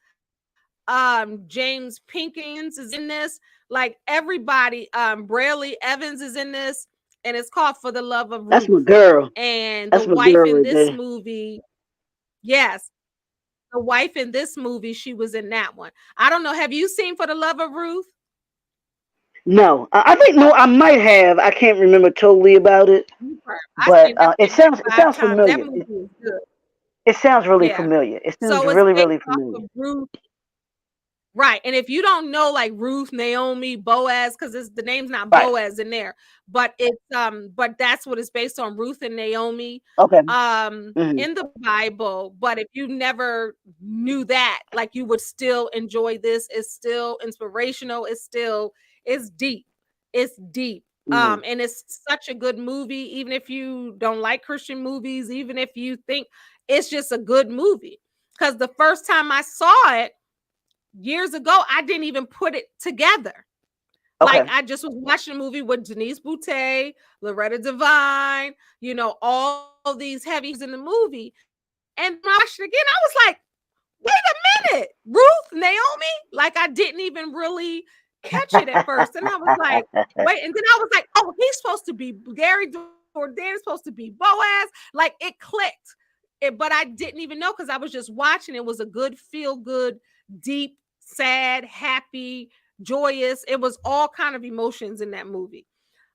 James Pinkins is in this. Like, everybody, Brayley Evans is in this, and it's called For the Love of that's Ruth. my girl. And the That's my wife girl in right this there. movie, yes, the wife in this movie, she was in that one. I don't know. Have you seen For the Love of Ruth? No, I think no, I might have. I can't remember totally about it, I've but seen that it thing like sounds it five sounds times. That familiar. movie is good. It sounds really Yeah. familiar. It sounds So it's really based really off familiar. of Ruth. Right. And if you don't know like Ruth, Naomi, Boaz, because the name's not Right. Boaz in there, but that's what it's based on, Ruth and Naomi Okay. Hmm. in the Bible. But if you never knew that, like you would still enjoy this. It's still inspirational, it's deep. It's deep. Hmm. And it's such a good movie, even if you don't like Christian movies, even if you think it's just a good movie. Because the first time I saw it years ago, I didn't even put it together. Like Okay. I just was watching a movie with Denise Boutte, Loretta Devine, all these heavy hitters in the movie. And when I watched it again, I was like, wait a minute, Ruth, Naomi? Like I didn't even really catch it at first. And I was like, wait, and then I was like, oh, he's supposed to be Gary Jordan is supposed to be Boaz. Like it clicked. But I didn't even know because I was just watching. It was a good, feel good, deep, sad, happy, joyous. It was all kind of emotions in that movie.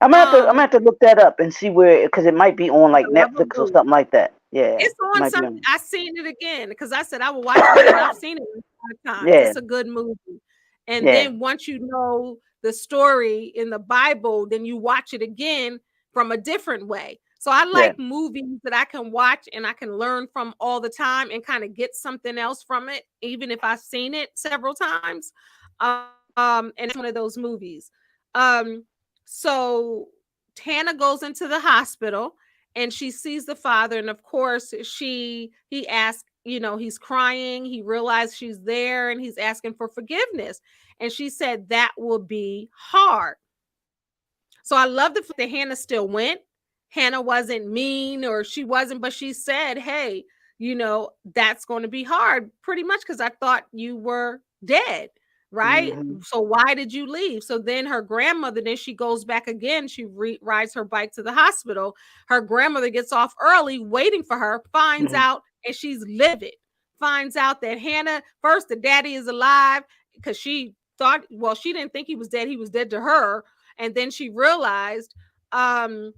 I'm gonna have to look that up and see where, because it might be on like I love a Netflix or movie. something like that. Yeah, It's it on might be something. on. I seen it again because I said I will watch it again. I've seen it a lot of times. Yeah, It's a good movie. And yeah, then once you know the story in the Bible, then you watch it again from a different way. So I yeah. like movies that I can watch and I can learn from all the time and kind of get something else from it, even if I've seen it several times. And that's one of those movies. Um, so Hannah goes into the hospital and she sees the father, and of course he asks, he's crying, he realized she's there, and he's asking for forgiveness, and she said that will be hard. So I love the fact that Hannah still went. Hannah wasn't mean, or she wasn't, but she said, hey, that's going to be hard, pretty much, because I thought you were dead, right? Hmm. So why did you leave? So then her grandmother, then she goes back again. She rides her bike to the hospital. Her grandmother gets off early, waiting for her, finds Hmm. out, and she's livid. Finds out that Hannah, first, the daddy is alive because she thought, well, she didn't think he was dead. He was dead to her. And then she realized, um,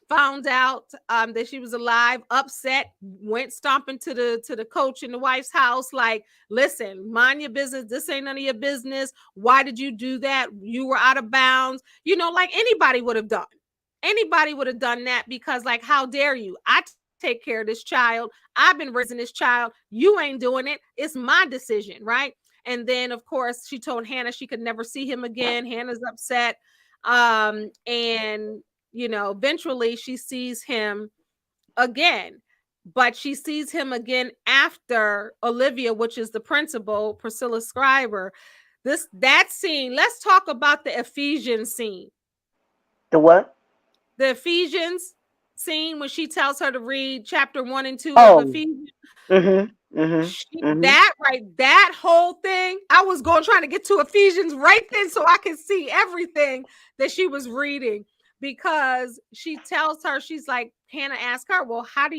found out that she was alive, upset, went stomping to the coach in the wife's house, like, listen, mind your business, this ain't none of your business, why did you do that, you were out of bounds, like anybody would have done that, because like, how dare you, I take care of this child, I've been raising this child, you ain't doing it, it's my decision, right? And then of course she told Hannah she could never see him again. Hannah's upset, and eventually she sees him again, but she sees him again after Olivia, which is the principal, Priscilla Scriber. That scene, let's talk about the Ephesians scene. The what? The Ephesians scene when she tells her to read chapter 1 and 2 of Oh. Ephesians. Mhm. Mhm. Mhm. That whole thing, I was going trying to get to Ephesians right then so I could see everything that she was reading, because she tells her, she's like, Hannah asked her, well, how do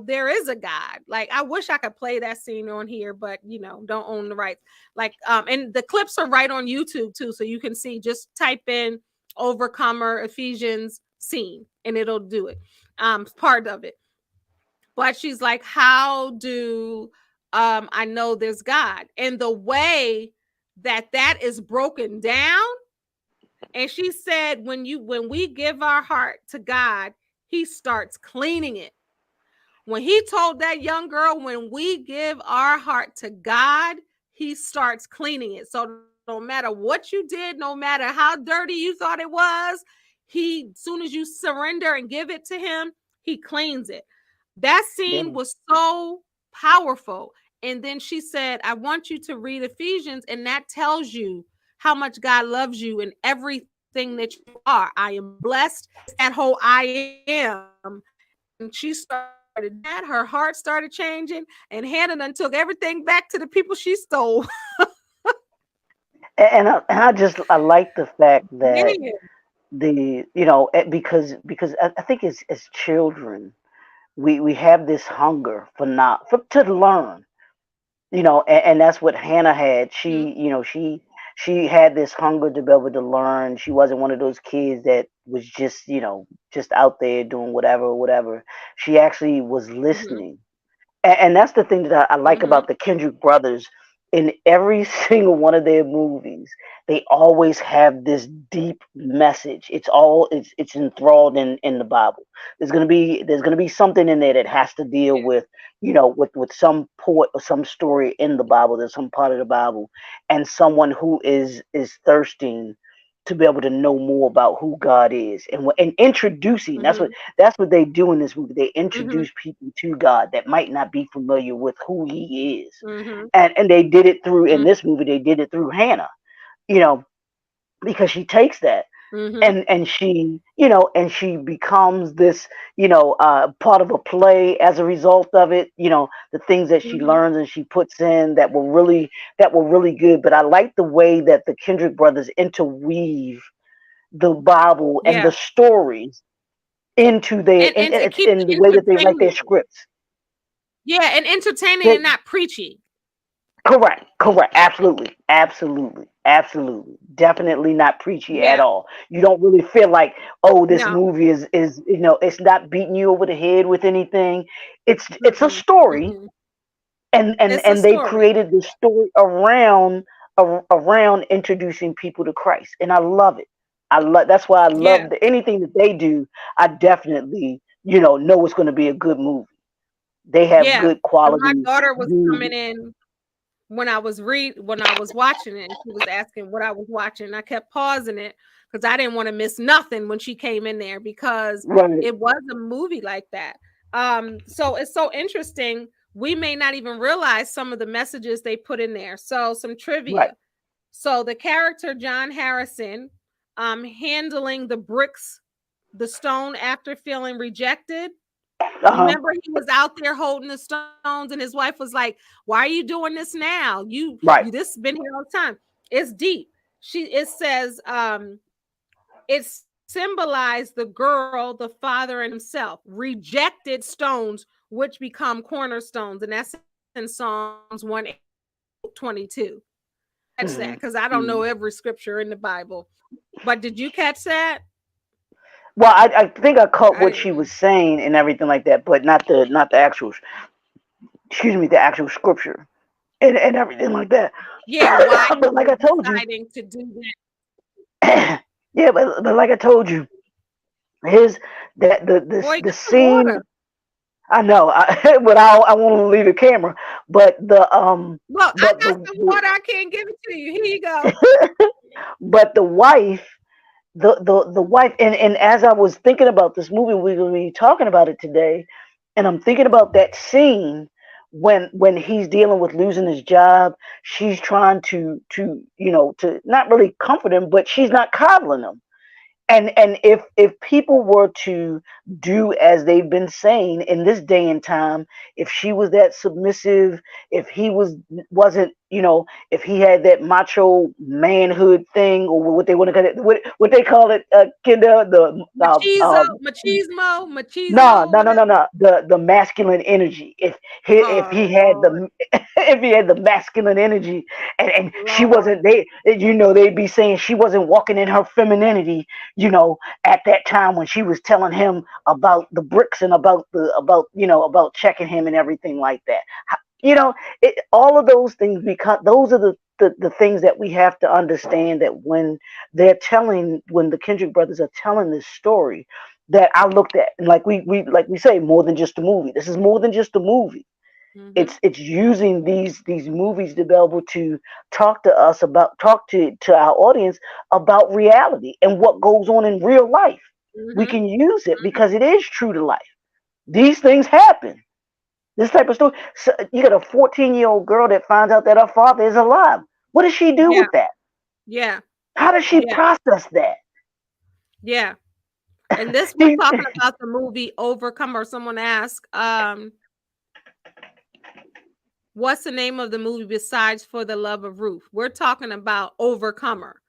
there is a God? Like, I wish I could play that scene on here, but don't own the rights. Like, and the clips are right on YouTube too, so you can see, just type in Overcomer Ephesians scene and it'll do it. Part of it. But she's like, how do I know there's God? And the way that is broken down, and she said, when we give our heart to God, he starts cleaning it. When he told that young girl, when we give our heart to God, he starts cleaning it. So no matter what you did, no matter how dirty you thought it was, soon as you surrender and give it to him, he cleans it. That Yeah. scene was so powerful. And then she said, I want you to read Ephesians, and that tells you how much God loves you and everything that you are. I am blessed. It's that whole I am. And she started doing that. Her heart started changing, and Hannah then took everything back to the people she stole. I like the fact that Man. because I think as children we have this hunger to learn, and that's what Hannah had. Mhm. She had this hunger to be able to learn. She wasn't one of those kids that was just out there doing whatever. She actually was Mhm. listening, and that's the thing that I like Mhm. about the Kendrick brothers. in every single one of their movies, they always have this deep message. It's enthralled in the Bible. There's gonna be something in there that has to deal Yeah. with, with some port or some story in the Bible. There's some part of the Bible, and someone who is thirsting to be able to know more about who God is, and introducing. That's what Mm-hmm. that's what they do in this movie. They Mm-hmm. introduce people to God that might not be familiar with who He is, Mm-hmm. and they did it through in this movie. They did it through Hannah, you know, because she takes that, Mm-hmm. and she becomes this, part of a play as a result of it. The things that she Mm-hmm. learns and she puts in that were really good. But I like the way that the Kendrick brothers interweave the Bible and Yeah. the stories into their And to keep in the it way that they write their entertaining. scripts. Yeah, and entertaining They, and not preachy. correct, absolutely, absolutely, absolutely, definitely not preachy at Yeah. all. You don't really feel like, oh, this No. movie is it's not beating you over the head with anything. It's a Mm-mm. story, Mm-mm. and It's a and they story. created the story around introducing people to Christ, and I love it. That's why I Yeah. love anything that they do. I definitely know it's going to be a good movie. They have Yeah. good And my quality daughter was coming movies. in when I was watching it, and she was asking what I was watching. I kept pausing it because I didn't want to miss nothing when she came in there because Right, it was a movie like that. So it's so interesting. We may not even realize some of the messages they put in there. So some right. trivia. So the character John Harrison, handling the bricks, the stone after feeling rejected. Uh You huh. remember he was out there holding the stones, and his wife was like, "Why are you doing this now? You Right. this been here all the time." It's deep. It says it symbolized the girl, the father, and himself rejected stones, which become cornerstones, and that's in Psalms 122. Catch that because I don't know Hmm. every scripture in the Bible. But did you catch that? Well, I think I caught I what she was didn't. saying and everything like that, but not the actual, excuse me, the actual scripture and everything like that. Yeah, why he But like was I told you, deciding to do that. yeah, but like I told you, his that Boy, the get some scene. water. I know, but I want to leave the camera. But Well, I but got some water. I can't give it to you. Here you go. but the wife, the wife, and as I was thinking about this movie, we were going to be talking about it today, and I'm thinking about that scene when he's dealing with losing his job. She's trying to not really comfort him, but she's not coddling him. And if people were to do as they've been saying in this day and time, if she was that submissive, if he wasn't, if he had that macho manhood thing, or what they want to call it, what they call it, kinder, the Machizo, machismo, no, machismo, no, no, no, whatever. no. The masculine energy. If he Oh had Lord, the if he had the masculine energy, and she Lord. wasn't, they'd be saying she wasn't walking in her femininity, at that time when she was telling him about the bricks and about checking him and everything like that. You know, all of those things, because those are the things that we have to understand, that when the Kendrick brothers are telling this story, that I looked at, and like we say, more than just a movie. This is more than just a movie. Mm-hmm. It's using these movies to be able to talk to our audience about reality and what goes on in real life. We Mm-hmm. can use it Mm-hmm. because it is true to life. These things happen. This type of story. So you got a 14-year-old girl that finds out that her father is alive. What does she do Yeah, with that? yeah, How does she yeah, process that? yeah. And this we're Do talking about the movie Overcomer. Someone asked, what's the name of the movie besides For the Love of Ruth? We're talking about Overcomer.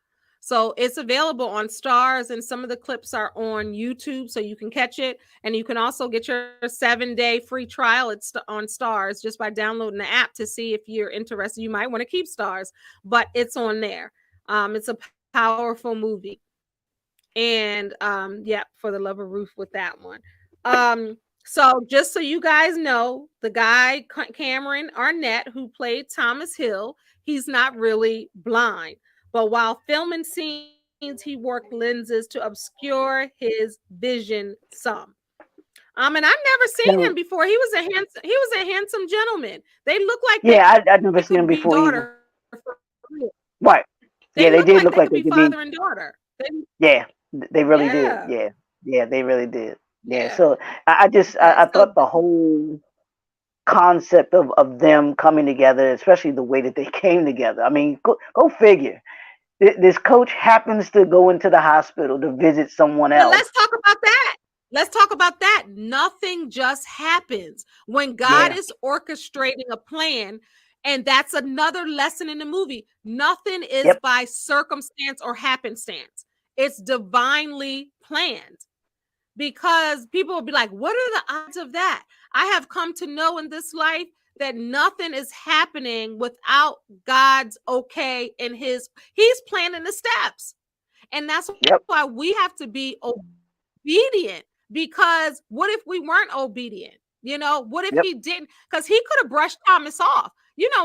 So it's available on Stars, and some of the clips are on YouTube, so you can catch it. And you can also get your 7-day free trial. It's on Stars just by downloading the app to see if you're interested. You might want to keep Stars, but it's on there. It's a powerful movie. And yeah, For the Love of Ruth with that one. So just so you guys know, the guy Cameron Arnett, who played Thomas Hill, he's not really blind. But while filming scenes, he worked lenses to obscure his vision some. And I've never seen him So before. He was a handsome gentleman. They look like they yeah, could be I've never seen daughter him for before real. either. Right. They look like Yeah, they they could be did look like father they and could be. daughter. Yeah, they really Yeah, did. Yeah, yeah, they really did. yeah, Yeah. So I just yeah. I So thought the whole concept of them coming together, especially the way that they came together. I mean, go figure. This coach happens to go into the hospital to visit someone But else. let's talk about that. Let's talk about that. Nothing just happens when God Yeah. is orchestrating a plan. And that's another lesson in the movie. Nothing is Yep. by circumstance or happenstance, it's divinely planned. Because people will be like, what are the odds of that? I have come to know in this life that nothing is happening without God's okay and he's planning the steps. And that's why Yep. we have to be obedient, because what if we weren't obedient? What if he Yep. didn't? Because he could have brushed Thomas off.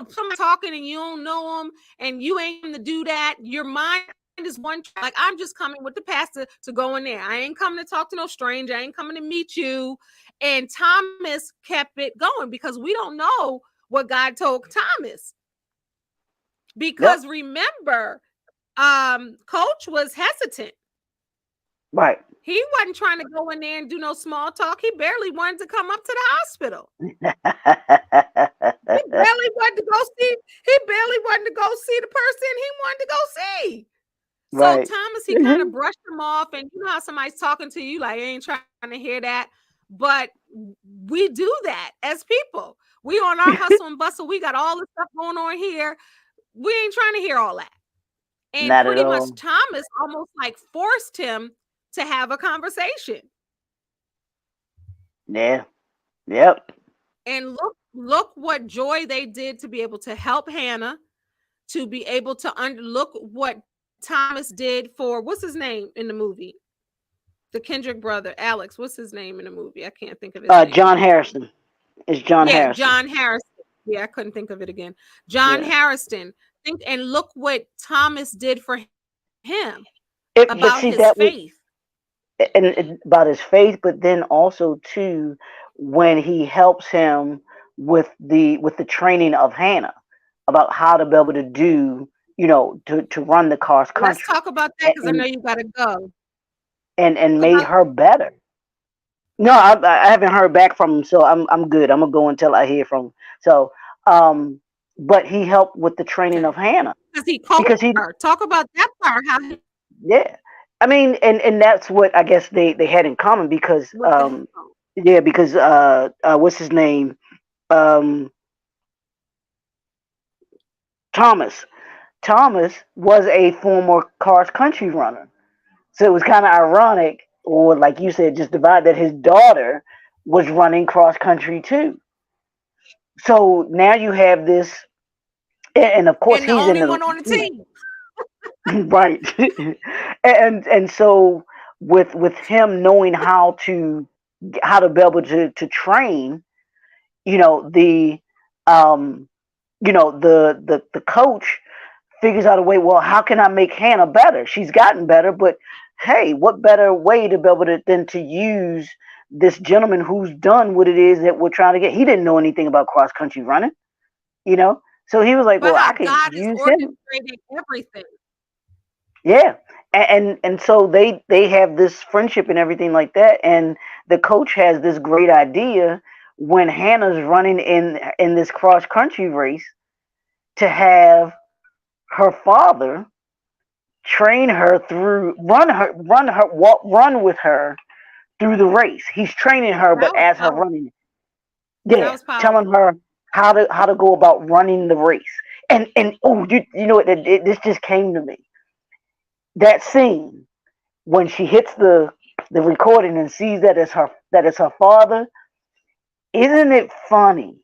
Somebody talking and you don't know him and you ain't going to do that. Your mind is one track. Like, I'm just coming with the pastor to go in there. I ain't coming to talk to no stranger. I ain't coming to meet you. And Thomas kept it going because we don't know what God told Thomas. Yep. Because remember, Coach was hesitant. Right. He wasn't trying to go in there and do no small talk. He barely wanted to come up to the hospital. He barely wanted to go see. He barely wanted to go see the person he wanted to go see. So Right. Thomas, he kind of brushed him off, and you know how somebody's talking to you like, I ain't trying to hear that. But we do that as people. We on our hustle and bustle. We got all this stuff going on here. We ain't trying to hear all that. And Not at pretty much all. Thomas almost like forced him to have a conversation. Yeah. Yep. And look what joy they did to be able to help Hannah, to be able to look what Thomas did for what's his name in the movie? The Kendrick brother, Alex. What's his name in the movie? I can't think of his name in the John movie. Harrison. It's John Yeah, Harrison. John Harrison. Yeah, I couldn't think of it again. John Yeah. Harrison. Think and look what Thomas did for him about his But see, faith. that was about his faith, but then also too when he helps him with the training of Hannah about how to be able to do, to run the cross Let's country, talk about that and because I know and, you got to go. and made About her better. No, I haven't heard back from him, so I'm good. I'm gonna go until I hear from him. So, um, but he helped with the training of okay, Hannah because he coached because he, her. Talk about that part. How he yeah. I mean, and that's what I guess they had in common because with the headphones. yeah, because what's his name? Um, Thomas. Thomas was a former cross country runner. So it was kind of ironic, or like you said, just divide that his daughter was running cross country too. So now you have this, and of course And the he's in only the, one on the team. right, and so with him knowing how to be able to train, you know the um the coach figures out a way. Well, how can I make Hannah better? She's gotten better, but hey, what better way to be able to than to use this gentleman who's done what it is that we're trying to get. He didn't know anything about cross country running, you know, so he was like, But well, I how could God is use him. orchestrating everything. Yeah. And so they have this friendship and everything like that, and the coach has this great idea when Hannah's running in this cross country race to have her father train her through run with her through the race. He's training her, That but was as her powerful. running, That yeah, was telling powerful. her how to go about running the race. And oh, you know what? This just came to me. That scene when she hits the recording and sees that it's her father. Isn't it funny?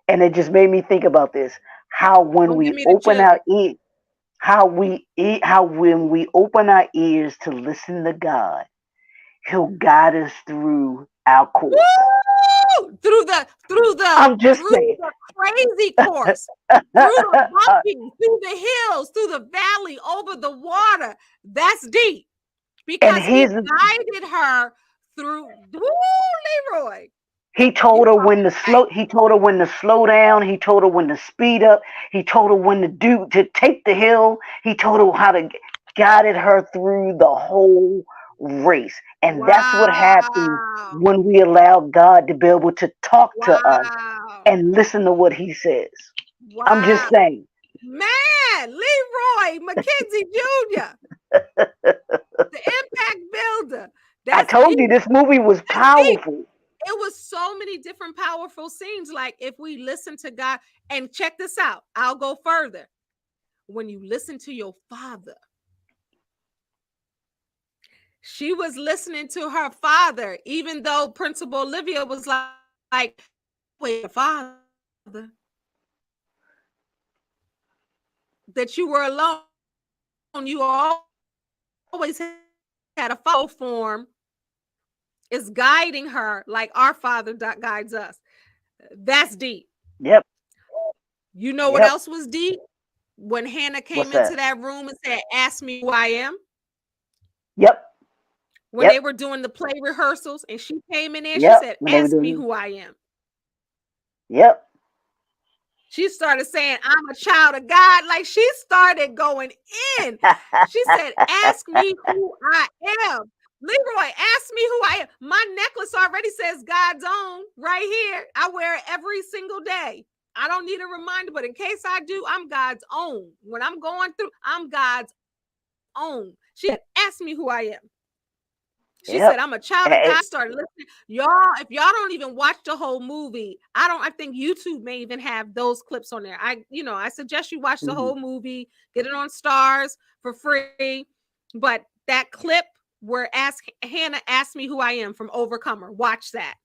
And it just made me think about this. How when Don't give we me the open chill. our ears, how when we open our ears to listen to God, He'll guide us through our course. Woo! I'm just through saying. the crazy course, through the bumpy, through the hills, through the valley, over the water. That's deep And because he he's guided her through. Woo, Leroy, He you told her are when to right. slow. He told her when to slow down. He told her when to speed up. He told her when to take the hill. He told her how to guided her through the whole race. And that's what happens Wow, when we allow God to be able to talk to us wow, and listen to what He says. I'm just wow, saying. man, Leroy McKenzie Jr., the impact builder. I That's told deep. you this movie was That's deep. powerful. It was so many different powerful scenes. Like if we listen to God, and check this out, I'll go further. When you listen to your father, she was listening to her father, even though Principal Olivia was like, wait, your father, that you were alone. You always had a father form is guiding her like our father guides us. That's deep. Yep. You know what else Yep. was deep? When Hannah came What's into that? that room and said, "Ask me who I am." Yep. When they Yep. were doing the play rehearsals and she came in there, she Yep. said, When they were "Ask me doing. who I am." Yep. She started saying, "I'm a child of God." Like she started going in. She said, "Ask me who I am." Leroy, ask me who I am. My necklace already says God's own right here. I wear it every single day. I don't need a reminder, but in case I do, I'm God's own. When I'm going through, I'm God's own. She said, "Ask me who I am." She said, "I'm Yep. a child of God." And, She started listening. Y'all, if y'all don't even watch the whole movie, I think YouTube may even have those clips on there. I suggest you watch the mhm. whole movie, get it on Stars for free. But that clip where Hannah asked me who I am from Overcomer, watch that.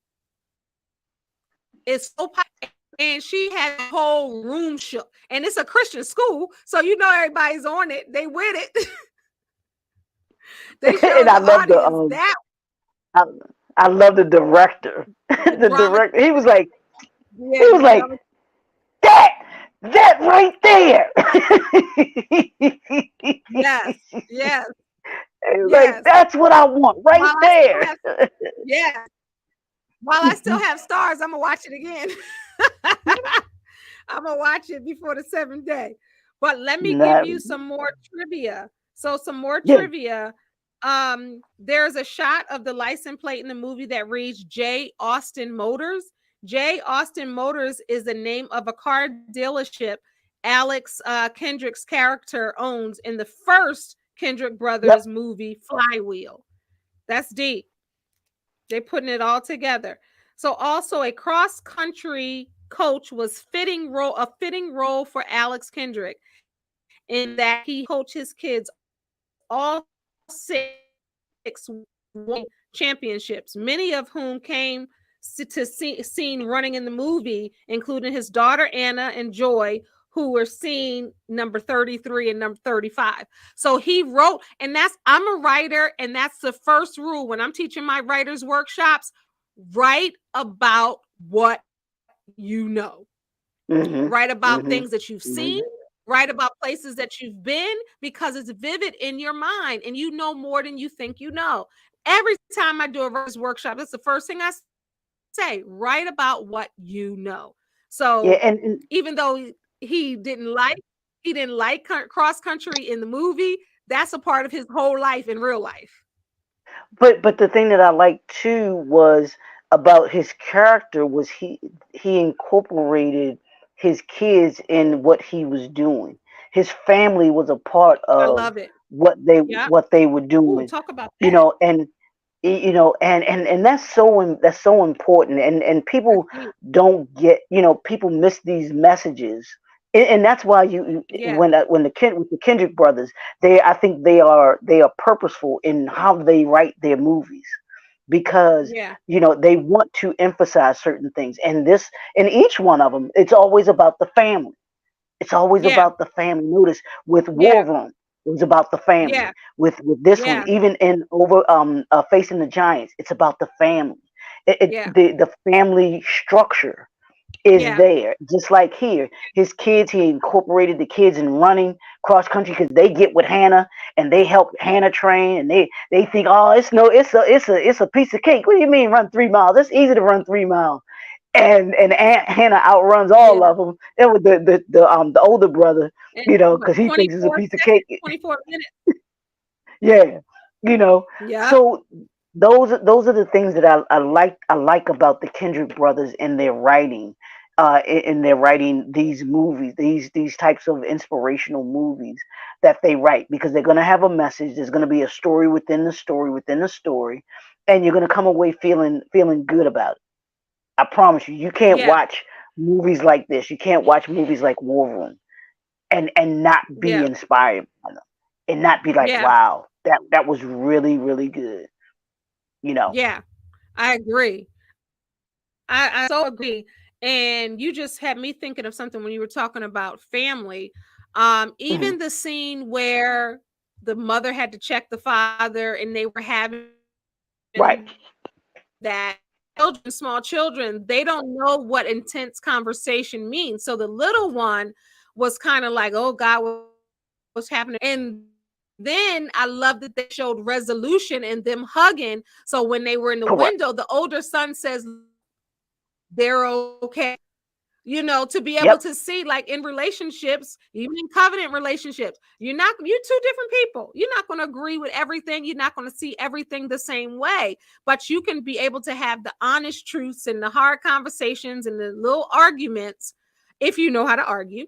It's so powerful. And she had the whole room shook. And it's a Christian school, so everybody's on it. They with it. They And showed I the love the audience that I, I love the director. the The drama. director. He Yeah, was the like drama. that that right there. Yes, yes, He was like, yes. that's what I want right While I still there. have, yes, while I still have stars, I'm gonna watch it again. I'm gonna watch it before the seventh day. But let me give Not, you some more trivia. So some more yeah, trivia. There's a shot of the license plate in the movie that reads J. Austin Motors. J. Austin Motors is the name of a car dealership Alex Kendrick's character owns in the first Kendrick yep. Brothers movie, Flywheel. That's deep. They're putting it all together. So also a cross country coach was fitting role for Alex Kendrick in that he helped coach his kids all 6 championships, many of whom came to seen running in the movie, including his daughter Anna and Joy, who were seen number 33 and number 35. So he wrote, and I'm a writer, and that's the first rule when I'm teaching my writers workshops: write about what you know. Write Mhm. about things that Mhm. you've seen, Mhm. write about places that you've been, because it's vivid in your mind and you know more than you think you know. Every time I do a writer's workshop, that's the first thing I say: write about what you know. So Yeah, even though he didn't like cross country in the movie, that's a part of his whole life in real life. but the thing that I liked too was about his character was he incorporated his kids in what he was doing. His family was a part I of love it. Yep. what they were Ooh, doing, talk about you that. know, and and that's so important, and people That's deep. don't get, people miss these messages, and that's why Yeah. when with the Kendrick brothers, I think they are purposeful in how they write their movies, because Yeah. they want to emphasize certain things, and this in each one of them, it's always about the family. It's always Yeah. about the family. Notice with Yeah. War Room, it was about the family. Yeah. With this one, Yeah. even in over facing the Giants, it's about the family. Yeah. The family structure is Yeah. there. Just like here, his kids, he incorporated the kids in running cross country because they get with Hannah and they help Hannah train, and they think, oh, it's no, it's a piece of cake. What do you mean run 3 miles? It's easy to run 3 miles. And Aunt Hannah outruns all Yeah. of them. And with the older brother, And what, because he thinks it's a 24 piece of seconds, cake. 24 minutes. Yeah, you know. Yeah. So those are the things that I like about the Kendrick brothers in their writing, in their writing these movies, these types of inspirational movies that they write, because they're gonna have a message. There's gonna be a story within the story within the story, and you're gonna come away feeling good about it. I promise you. You can't Yeah. watch movies like this. You can't watch movies like War Room and not be Yeah. inspired by them, and not be like, Yeah. wow, that was really really good. You know. Yeah. I agree. I so agree. And you just had me thinking of something when you were talking about family. Mhm. Even the scene where the mother had to check the father and they were having Right. that children, small children, they don't know what intense conversation means. So the little one was kind of like, oh God, what's happening? And then I love that they showed resolution and them hugging. So when they were in the Correct. window, the older son says, they're okay. To be able Yep. to see, like, in relationships, even in covenant relationships, you're two different people. You're not going to agree with everything. You're not going to see everything the same way, but you can be able to have the honest truths and the hard conversations and the little arguments, if you know how to argue,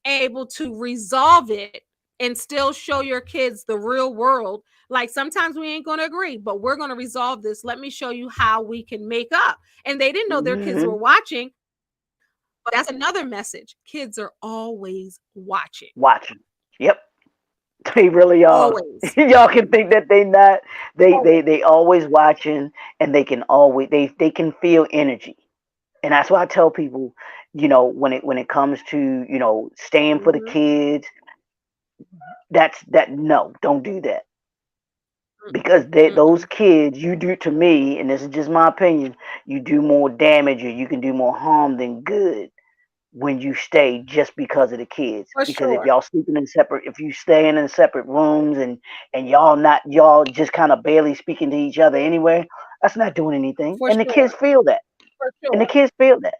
able to resolve it and still show your kids the real world. Like, sometimes we ain't going to agree, but we're going to resolve this. Let me show you how we can make up. And they didn't know their kids were Hmm. watching, but that's another message. Kids are always watching. Watching. Yep. They really are. Always. Y'all can think that they not. They they Always. they always watching, and they can feel energy. And that's why I tell people, when it comes to, staying for the Mhm. kids, no, don't do that, Mm, because those mm-mm. kids, you do to me, and this is just my opinion, you do more damage or you can do more harm than good when you stay just because of the kids. For Because sure. if you staying in separate rooms, and y'all just kind of barely speaking to each other anyway, that's not doing anything. For And the kids sure. feel that. For And the sure. kids feel that.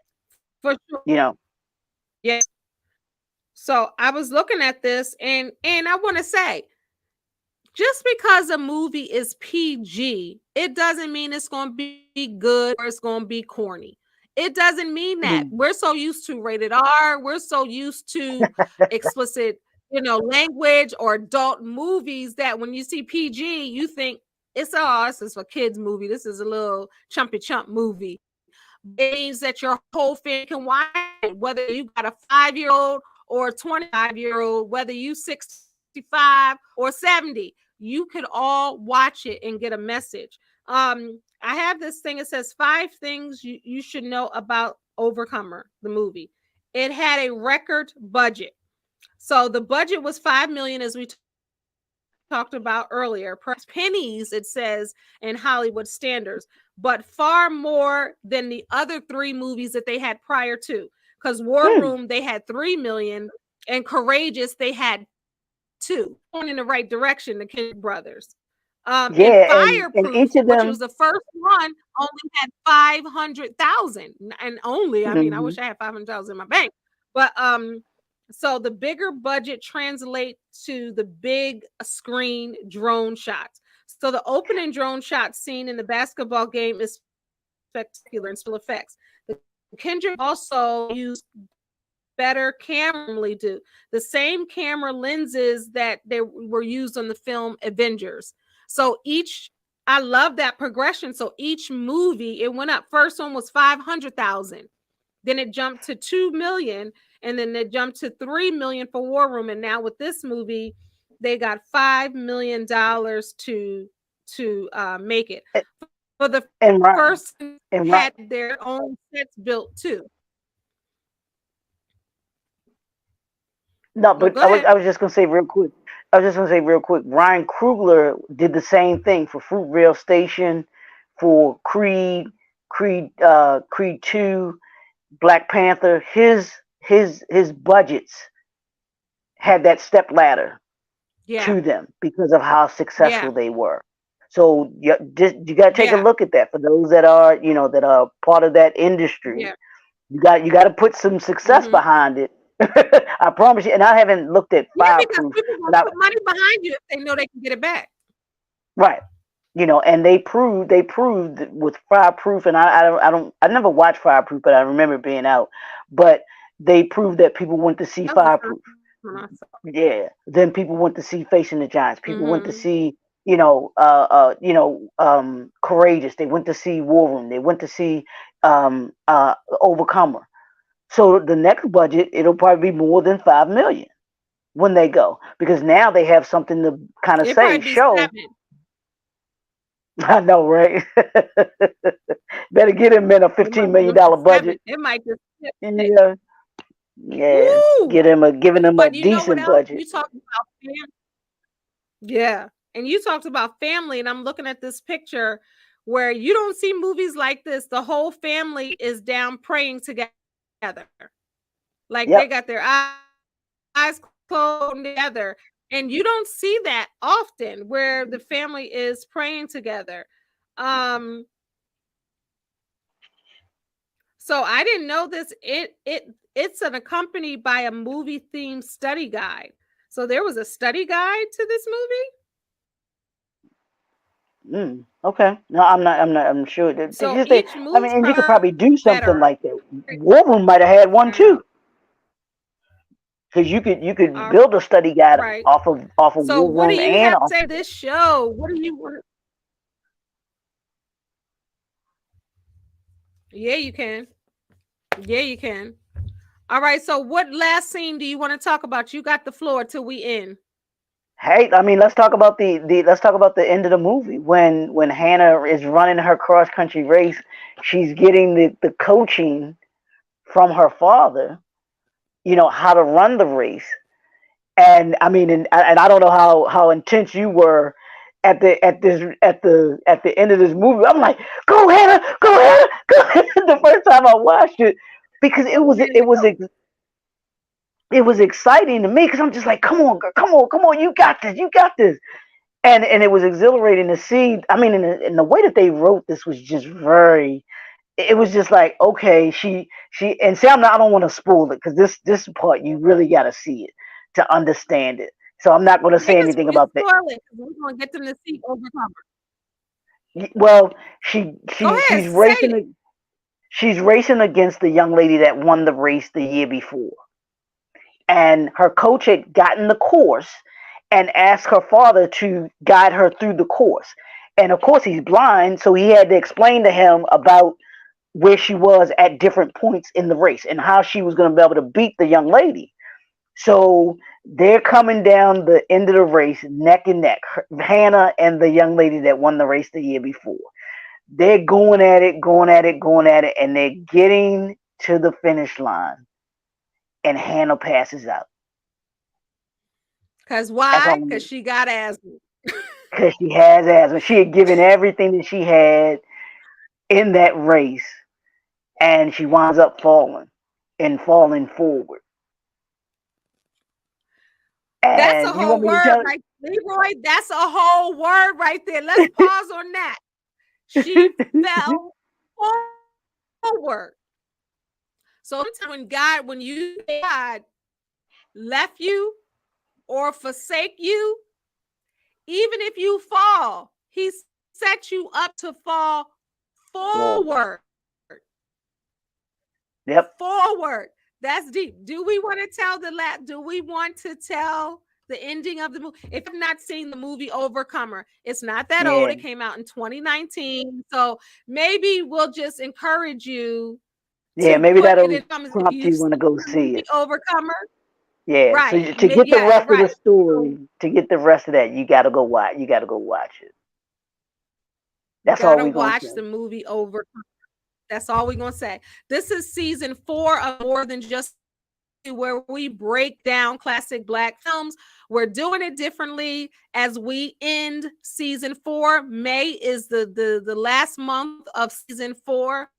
For sure. You know. Yes. So I was looking at this, and I want to say, just because a movie is PG, it doesn't mean it's going to be good or it's going to be corny. It doesn't mean that. Mhm. We're so used to rated R, we're so used to explicit, language or adult movies, that when you see PG, you think this is for kids movie. This is a little chumpy chump movie. It means that your whole family can watch it, whether you got a 5-year-old or a 25-year-old, whether you 65 or 70, you could all watch it and get a message. I have this thing. It says 5 things you should know about Overcomer, the movie. It had a record budget. So the budget was 5 million, as we talked about earlier. Perhaps pennies, it says, in Hollywood standards, but far more than the other 3 movies that they had prior to. Because War Room, Hmm. they had 3 million, and Courageous, they had 2. Going in the right direction, the Kendrick brothers. And Yeah, and Fireproof, each of which was the them. first one, only had 500,000. And only, I mean, I Mhm. wish I had 500,000 in my bank. But so the bigger budget translates to the big screen drone shots. So the opening drone shot scene in the basketball game is spectacular and special effects. The Kendrick also used better camera normally do. The same camera lenses that they were used on the film Avengers. So I love that progression. So each movie, it went up. First one was 500,000. Then it jumped to 2 million, and then it jumped to 3 million for War Room. And now with this movie, they got $5 million to make it. For the and first, Ryan and had Ryan. their own sets built too. No, No, but go I was ahead. I was just gonna say real quick. I was just gonna say real quick. Ryan Coogler did the same thing for Fruitvale Station, for Creed 2, Black Panther, his budgets had that step ladder Yeah. to them because of how successful Yeah. they were. So you got to take a Yeah. look at that for those that are that are part of that industry. Yeah. You got to put some success Mm-hmm. behind it. I promise you. And I haven't looked at Yeah, because Fireproof, people but gonna put money behind you if they know they can get it back. right, and they proved with Fireproof, and I never watched Fireproof, but I remember it being out. But they proved that people went to see That was the first Fireproof. one I saw. Yeah. Then people went to see Facing the Giants. People went to Mm-hmm. see, Courageous. They went to see War Room. They went to see Overcomer. So the next budget, it'll probably be more than 5 million when they go, because now they have something to kind of It probably say, be show. 7. I know, right? Better get him in a It $15 might be million up to dollar 7. budget. It might just hit 6. Yeah, yeah. Woo! Giving them a But you know what decent else? budget. You talked about family. Yeah. And you talked about family, and I'm looking at this picture where you don't see movies like this. The whole family is down praying together. Like they got their Yep. eyes closed together. And you don't see that often where the family is praying together. Um, so I didn't know this. It's an accompanied by a movie themed study guide. So there was a study guide to this movie. Okay. No, I'm not. I'm not. I'm sure that So just they. each I mean, movie's and you could per probably do something better. like that. War Room might have had one I know. too, because you could All build a study guide right. off of So War what do Room you and have to off. say to this show? What do you want? Yeah, you can. Yeah, you can. All right. So what last scene do you want to talk about? You got the floor till we end. Hey, I mean, let's talk about the end of the movie when Hannah is running her cross country race. She's getting the coaching from her father. How to run the race. And I mean, and I don't know how intense you were at the end of this movie. I'm like, go Hannah, go Hannah, go Hannah. The first time I watched it, because Oh, yeah, it was exciting to me, because I'm just like, come on, girl, come on, come on, you got this, you got this. And it was exhilarating to see. I mean, in the way that they wrote this was just very. It was just like, okay, she and Sam. I don't want to spoil it, because this part you really got to see it to understand it. So I'm not going to yeah, say because anything you about that. spoil it. We're gonna get them to see Overcomer. Well, she Go she ahead, she's say it. racing. She's racing against the young lady that won the race the year before, and her coach had gotten the course and asked her father to guide her through the course. And of course, he's blind, so he had to explain to him about where she was at different points in the race and how she was going to be able to beat the young lady. So they're coming down the end of the race neck and neck. Hannah and the young lady that won the race the year before. They're going at it, going at it, going at it, and they're getting to the finish line. And Hannah passes out. Because That's why? all. Because she got asthma. Because she has asthma. She had given everything that she had in that race, and she winds up falling forward. That's a And you whole want me to word, tell right, Leroy? That's a whole word right there. Let's pause on that. She fell forward. So sometimes when you God left you or forsake you, even if you fall, He set you up to fall forward? forward. Yep. Forward. That's deep. Do we want to tell do we want to tell the ending of the movie? If you've not seen the movie Overcomer, it's not that old. Yeah. It came out in 2019. So maybe we'll just encourage you Yeah. to Maybe put it that'll in comments if prompt you you've want to seen go the see movie it. Overcomer. Yeah. So Right. to get the Yeah, rest of the right. So story, to get the rest of that, you got to go watch. You got to go watch it. That's all gotta we gonna watch say. the movie Overcomer. That's all we're gonna say. This is season 4 of More Than Just a Movie. where we break down classic Black films. We're doing it differently as we end season 4. May is the last month of season 4.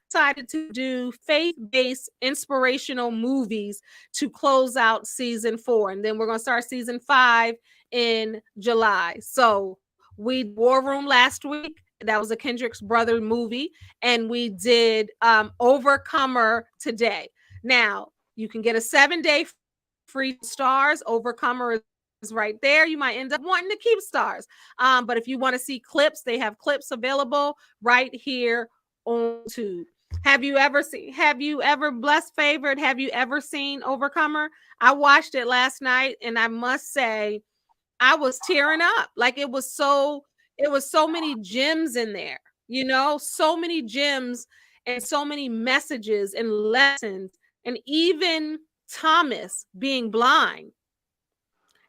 Decided to do faith-based inspirational movies to close out season 4, and then we're going to start season 5 in July. So we did War Room last week. That was a Kendrick's brother movie, and we did Overcomer today. Now you can get a 7-day free stars. Overcomer is right there. You might end up wanting to keep stars, but if you want to see clips, they have clips available right here on YouTube. Have you ever, blessed favorite, have you ever seen Overcomer? I watched it last night, and I must say I was tearing up. Like it was so many gems in there, so many gems and so many messages and lessons, and even Thomas being blind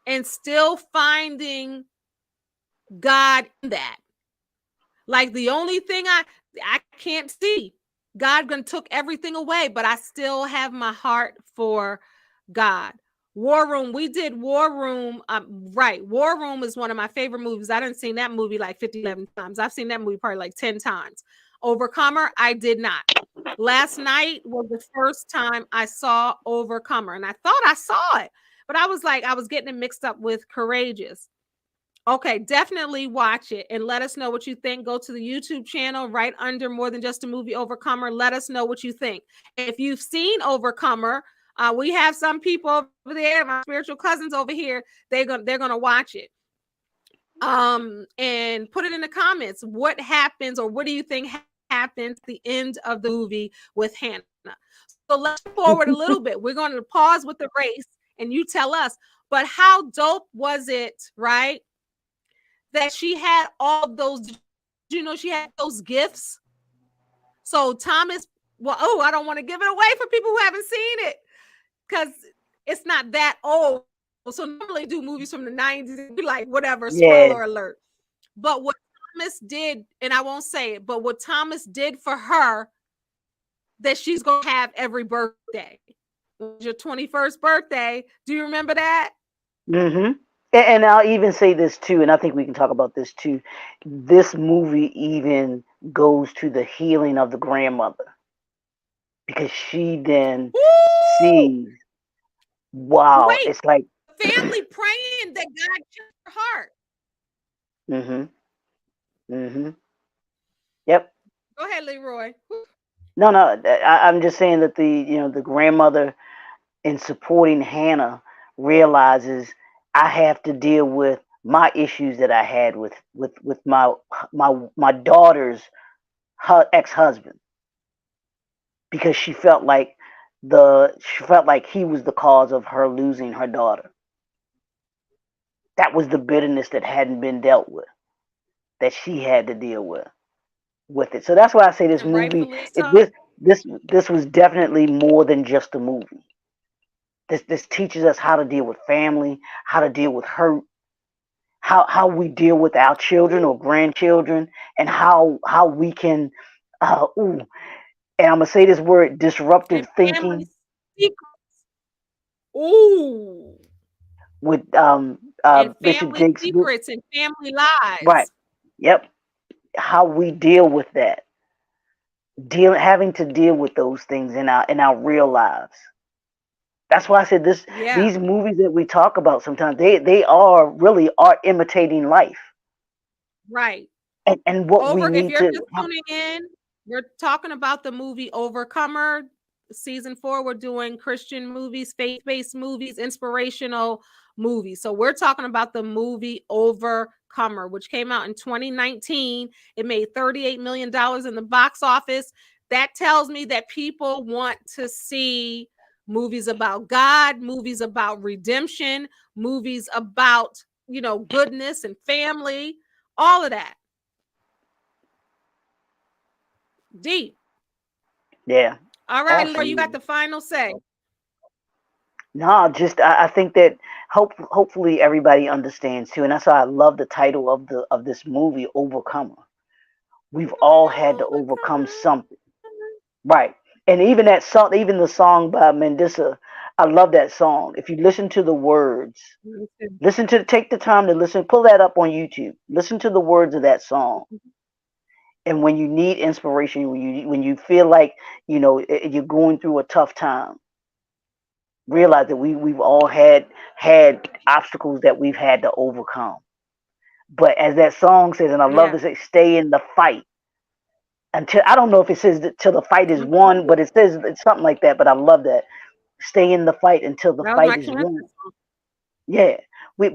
and still finding God in that. Like the only thing I can't see, God gonna took everything away, but I still have my heart for God. War Room, we did War Room. Right. War Room is one of my favorite movies. I didn't seen that movie like 11 times. I've seen that movie probably like 10 times. Overcomer, I did not. Last night was the first time I saw Overcomer, and I thought I saw it, but I was like, I was getting it mixed up with Courageous. Okay, definitely watch it and let us know what you think. Go to the YouTube channel right under More Than Just a Movie Overcomer. Let us know what you think. If you've seen Overcomer, we have some people over there, my spiritual cousins over here. They're gonna watch it. And put it in the comments. What happens, or what do you think happens at the end of the movie with Hannah? So let's forward a little bit. We're going to pause with the race, and you tell us. But how dope was it, right? That she had all those, she had those gifts. So Thomas, I don't want to give it away for people who haven't seen it, because it's not that old. So normally do movies from the 90s, be like, whatever, Yeah. spoiler alert. But what Thomas did, and I won't say it, but what Thomas did for her, that she's going to have every birthday. Your 21st birthday. Do you remember that? Mm-hmm. And I'll even say this too, and I think we can talk about this too. This movie even goes to the healing of the grandmother, because she then Woo! sees, wow, Wait, it's like, the family praying that God touched her heart. mm-hmm, mm-hmm, yep. Go ahead, Leroy. No, no, I'm just saying that the grandmother, in supporting Hannah, realizes I have to deal with my issues that I had with my daughter's ex-husband, because she felt like he was the cause of her losing her daughter. That was the bitterness that hadn't been dealt with, that she had to deal with it. So that's why I say this And movie, rightfully it, so. this was definitely more than just a movie. This teaches us how to deal with family, how to deal with hurt, how we deal with our children or grandchildren, and how we can, and I'm gonna say this word, And disruptive family thinking, secrets. Ooh. with And Bishop family Jakes. secrets and family Right. lies. Yep. How we deal with that, having to deal with those things in our real lives. That's why I said this. Yeah. These movies that we talk about sometimes, they are really are imitating life, Right. and what we If need you're to. just tuning in, we're talking about the movie Overcomer. Season 4, we're doing Christian movies, faith-based movies, inspirational movies. So we're talking about the movie Overcomer, which came out in 2019. It made $38 million in the box office. That tells me that people want to see movies about God, movies about redemption, movies about, goodness and family, all of that. Deep. Yeah, All right, Laura, you got absolutely. the final say. No, just I think that hopefully everybody understands too, and that's why I love the title of this movie, Overcomer. We've all had to overcome Overcomer. something, right? And even that song, even the song by Mendissa, I love that song. If you listen to the words, Me too. take the time to listen, pull that up on YouTube. Listen to the words of that song. And when you need inspiration, when you feel like you're going through a tough time, realize that we've all had obstacles that we've had to overcome. But as that song says, and I love Yeah. to say, stay in the fight until, I don't know if it says that till the fight is Mhm. won, but it says it's something like that. But I love that. Stay in the fight until the That was fight my is cancer won. song. Yeah. We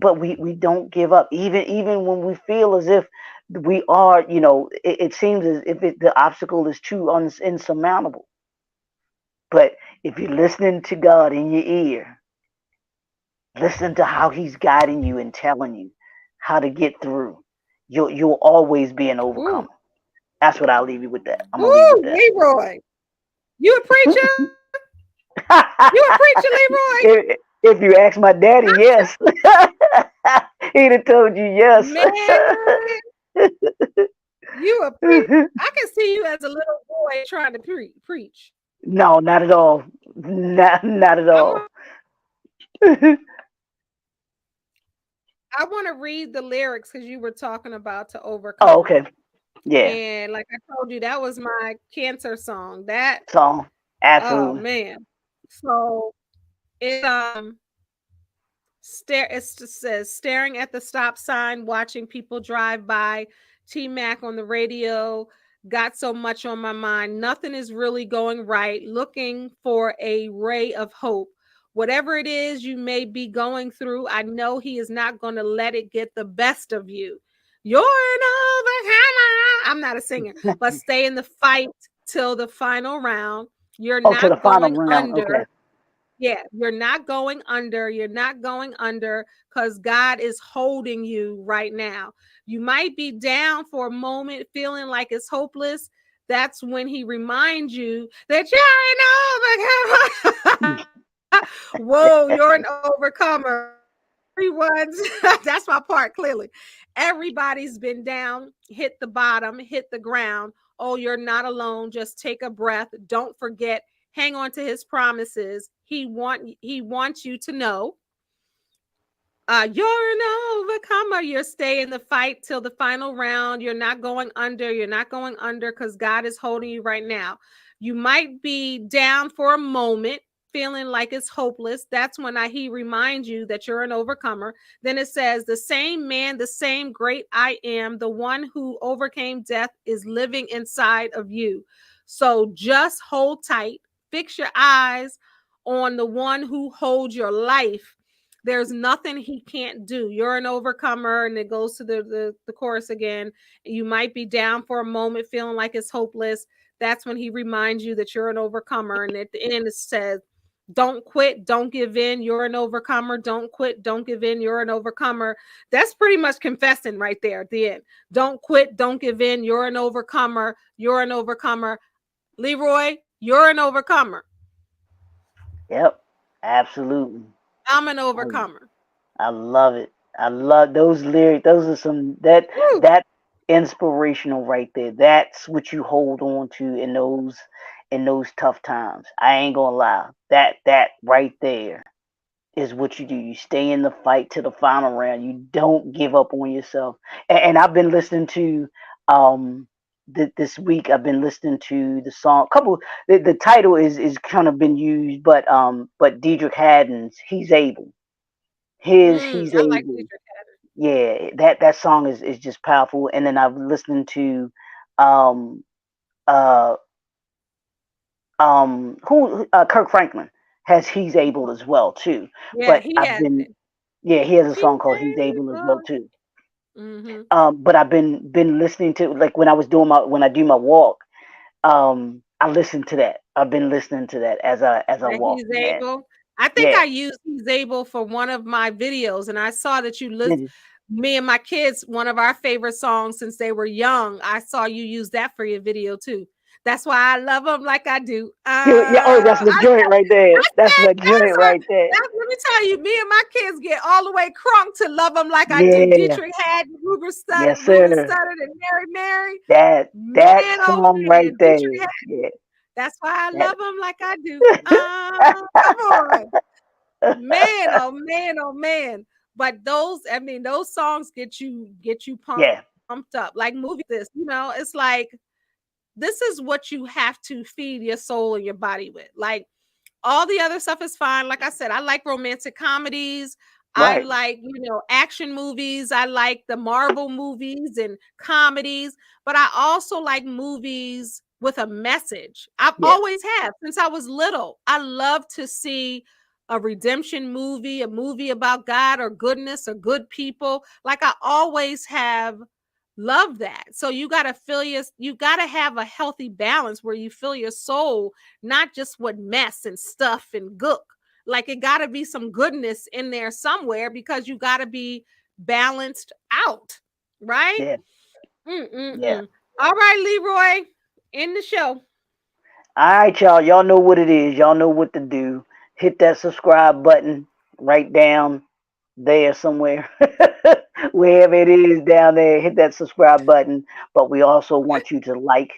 don't give up. Even when we feel as if we are, it seems as if the obstacle is too insurmountable. But if you're listening to God in your ear, listen to how He's guiding you and telling you how to get through. You'll always be an Ooh, overcomer. That's what I'll leave you with. That I'm gonna leave with ooh, that. Leroy. You a preacher? You a preacher, Leroy? if you ask my daddy, yes, he'd have told you yes. Man, you a preach. I can see you as a little boy trying to preach. No, not at all. Not at I'm all. I want to read the lyrics because you were talking about to Oh, overcome. okay. Yeah. And like I told you, that was my cancer song. That So, oh absolutely. man. So it it just says staring at the stop sign, watching people drive by, T Mac on the radio, got so much on my mind. Nothing is really going right. Looking for a ray of hope. Whatever it is you may be going through, I know he is not going to let it get the best of you. You're an overcomer. I'm not a singer, but stay in the fight till the final round. You're Oh, to the not final going round. Okay. under. Yeah, you're not going under. You're not going under because God is holding you right now. You might be down for a moment, feeling like it's hopeless. That's when He reminds you that you're an overcomer. Whoa, you're an overcomer. Everyone's that's my part clearly. Everybody's been down, hit the bottom, hit the ground. Oh, you're not alone. Just take a breath. Don't forget, hang on to his promises. He wants you to know you're an overcomer. You're staying the fight till the final round. You're not going under. You're not going under because God is holding you right now. You might be down for a moment, feeling like it's hopeless. That's when He reminds you that you're an overcomer. Then it says, the same man, the same great I am, the one who overcame death is living inside of you. So just hold tight. Fix your eyes on the one who holds your life. There's nothing he can't do. You're an overcomer. And it goes to the chorus again. You might be down for a moment, feeling like it's hopeless. That's when he reminds you that you're an overcomer. And at the end, it says, don't quit, don't give in. You're an overcomer. Don't quit, don't give in. You're an overcomer. That's pretty much confessing right there at the end. Don't quit, don't give in. You're an overcomer. You're an overcomer. Leroy, you're an overcomer. Yep. Absolutely. I'm an I, overcomer. I love it. I love those lyrics. Those are some Woo. that inspirational right there. That's what you hold on to in those tough times. I ain't gonna lie. That right there is what you do. You stay in the fight to the final round. You don't give up on yourself. And I've been listening to um this week. I've been listening to the song. Couple. The title is kind of been used, but Diedrich Haddon's "He's Able." He's I like able. Dietrich. Yeah, that song is just powerful. And then I've listened to um uh who Kirk Franklin has "He's Able" as well too. Yeah, But he I've has been it. Yeah, he has a He's song called "He's Able" as well able. too. Mhm. But I've been listening to, like, when I was doing my when I do my walk, I listen to that. I've been listening to that as I That walk, he's man. able. I think Yeah. I used he's able for one of my videos, and I saw that you list Mhm. me and my kids, one of our favorite songs since they were young. I saw you use that for your video too. That's why I love them like I do. Yeah, oh, that's my joint right there. I That's said my that's joint her. right there. Let me tell you, me and my kids get all the way crunk to love them like I do. Yeah. Dietrich had Yes, Ruben sir. Studdard, and Mary Mary. That Man, that oh song right man, there. Dietrich had Yeah. That's why I That- love them like I do. Come on. Man, oh man, oh man. But those, I mean, those songs get you pumped yeah, up. Like movie this, it's like this is what you have to feed your soul and your body with. Like all the other stuff is fine. Like I said, I like romantic comedies. I right. like, action movies. I like the Marvel movies and comedies, but I also like movies with a message. I've Yeah, always have since I was little. I love to see a redemption movie, a movie about God or goodness or good people. Like I always have loved that. So you got to have a healthy balance where you fill your soul not just with mess and stuff and gook. Like it got to be some goodness in there somewhere because you got to be balanced out, right? yeah, yeah. Mm-mm-mm. All right, Leroy, in the show. All right, y'all. Y'all know what it is. Y'all know what to do. Hit that subscribe button right down there somewhere. Wherever it is down there, hit that subscribe button. But we also want you to like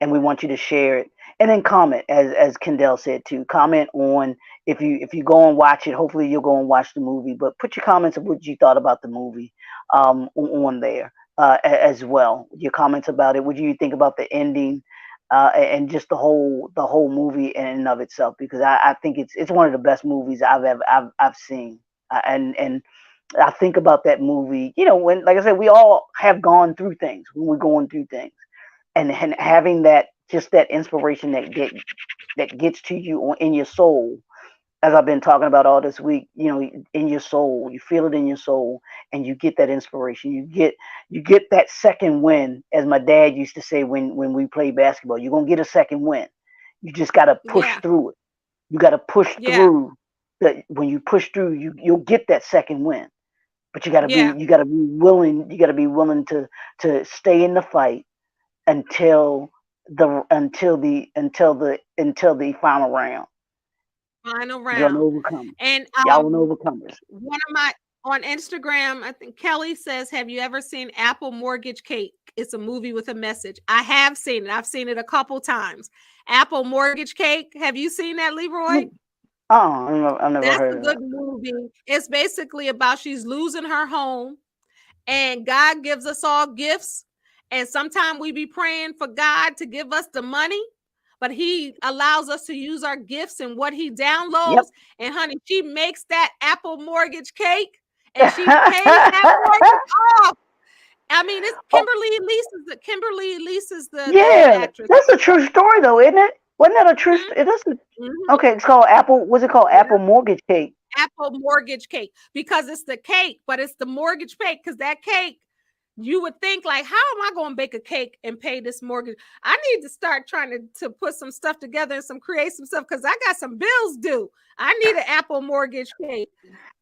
and we want you to share it. And then comment, as Kendall said too. Comment on if you go and watch it, hopefully you'll go and watch the movie. But put your comments of what you thought about the movie on there as well. Your comments about it. What do you think about the ending? And just the whole movie in and of itself because I think it's one of the best movies I've seen and I think about that movie when like I said we all have gone through things when we're going through things and having that just that inspiration that gets to you in your soul as I've been talking about all this week, in your soul, you feel it in your soul, and you get that inspiration. You get that second win, as my dad used to say when we played basketball. You're gonna get a second win. You just gotta push Yeah. through it. You gotta push Yeah. through. That when you push through, you'll get that second win. But you gotta be Yeah. you gotta be willing. You gotta be willing to stay in the fight until the final round. Final You're an round. overcomer. And Y'all an overcomers. one of my on Instagram, I think Kelly says, "Have you ever seen Apple Mortgage Cake? It's a movie with a message." I have seen it. I've seen it a couple times. Apple Mortgage Cake. Have you seen that, Leroy? I've never That's heard a of good that. movie. It's basically about she's losing her home and God gives us all gifts. And sometimes we be praying for God to give us the money, but He allows us to use our gifts and what He downloads. Yep. And honey, she makes that Apple Mortgage Cake and she pays that mortgage off. I mean, it's Oh, Kimberly Elise is the lead yeah, actress. that's a true story though, isn't it? Wasn't that a true Mhm, story? It is. mhm. Okay, it's called Apple. What's it called? Apple Mortgage Cake. Apple Mortgage Cake because it's the cake, but it's the mortgage cake because that cake, you would think like, how am I going to bake a cake and pay this mortgage? I need to start trying to put some stuff together and create some stuff because I got some bills due. I need an Apple Mortgage Cake.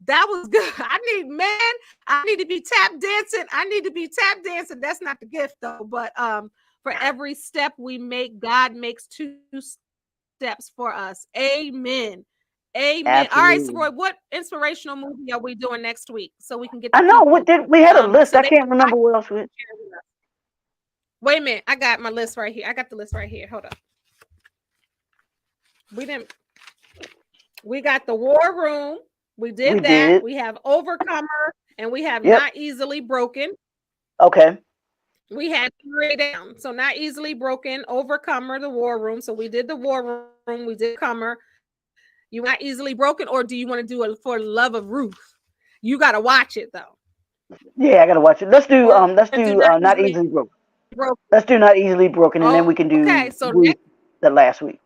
That was good. I need to be tap dancing. I need to be tap dancing. That's not the gift though, but for every step we make, God makes two steps for us. Amen. Amen. All right, so Absolutely. Roy, what inspirational movie are we doing next week so we can get I the know. What people did we had a list? so I they can can't watch remember what else we. and share with us? Wait a minute, I got my list right here. I got the list right here. Hold up. We didn't. We got the War Room. We We did that. did. We have Overcomer, and we have Yep. Not Easily Broken. Okay. We had three down. So Not Easily Broken, Overcomer, the War Room. So we did the War Room. We did Comer. You want Not Easily Broken, or do you want to do it for Love of Ruth? You got to watch it though, Yeah, I gotta watch it. Let's do or do let's Not do Easily not easily broken. Broken. Let's do not easily broken, and then we can Okay, so do next Ruth the last week.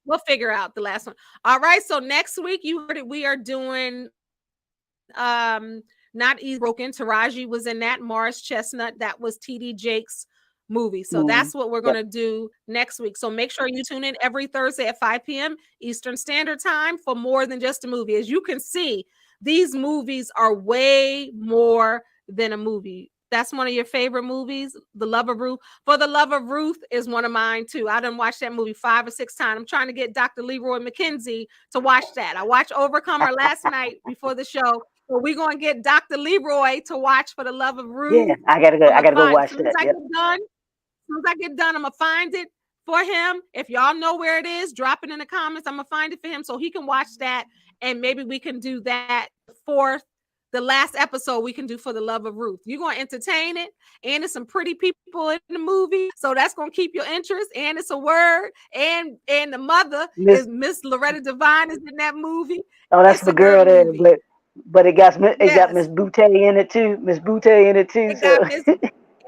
we'll figure out the last one. All right, so next week you heard it. We are doing Not Easily Broken. Taraji was in that. Morris Chestnut, that was TD Jake's movie. So that's Movie. what we're going to Yep. do next week. So make sure you tune in every Thursday at 5 p.m. Eastern Standard Time for more than just a movie. As you can see, these movies are way more than a movie. That's one of your favorite movies, The Love of Ruth. For the Love of Ruth is one of mine too. I done watched that movie 5 or 6 times. I'm trying to get Dr. Leroy McKenzie to watch that. I watched Overcomer last night before the show. So we're gonna get Dr. Leroy to watch For the Love of Yeah, Ruth. I gotta go. I'm I gonna gotta go find as watch soon as that. I Yep. get done. As soon as I get done, I'm gonna find it for him. If y'all know where it is, drop it in the comments. I'm gonna find it for him so he can watch that, and maybe we can do that for the last episode we can do for the love of Ruth. You're gonna entertain it, and there's some pretty people in the movie, so that's gonna keep your interest. And it's a word, and the mother is Miss Loretta Devine is in that movie. Oh, that's the girl there, but it got Miss Boutte in it too. Miss Boutte in it too.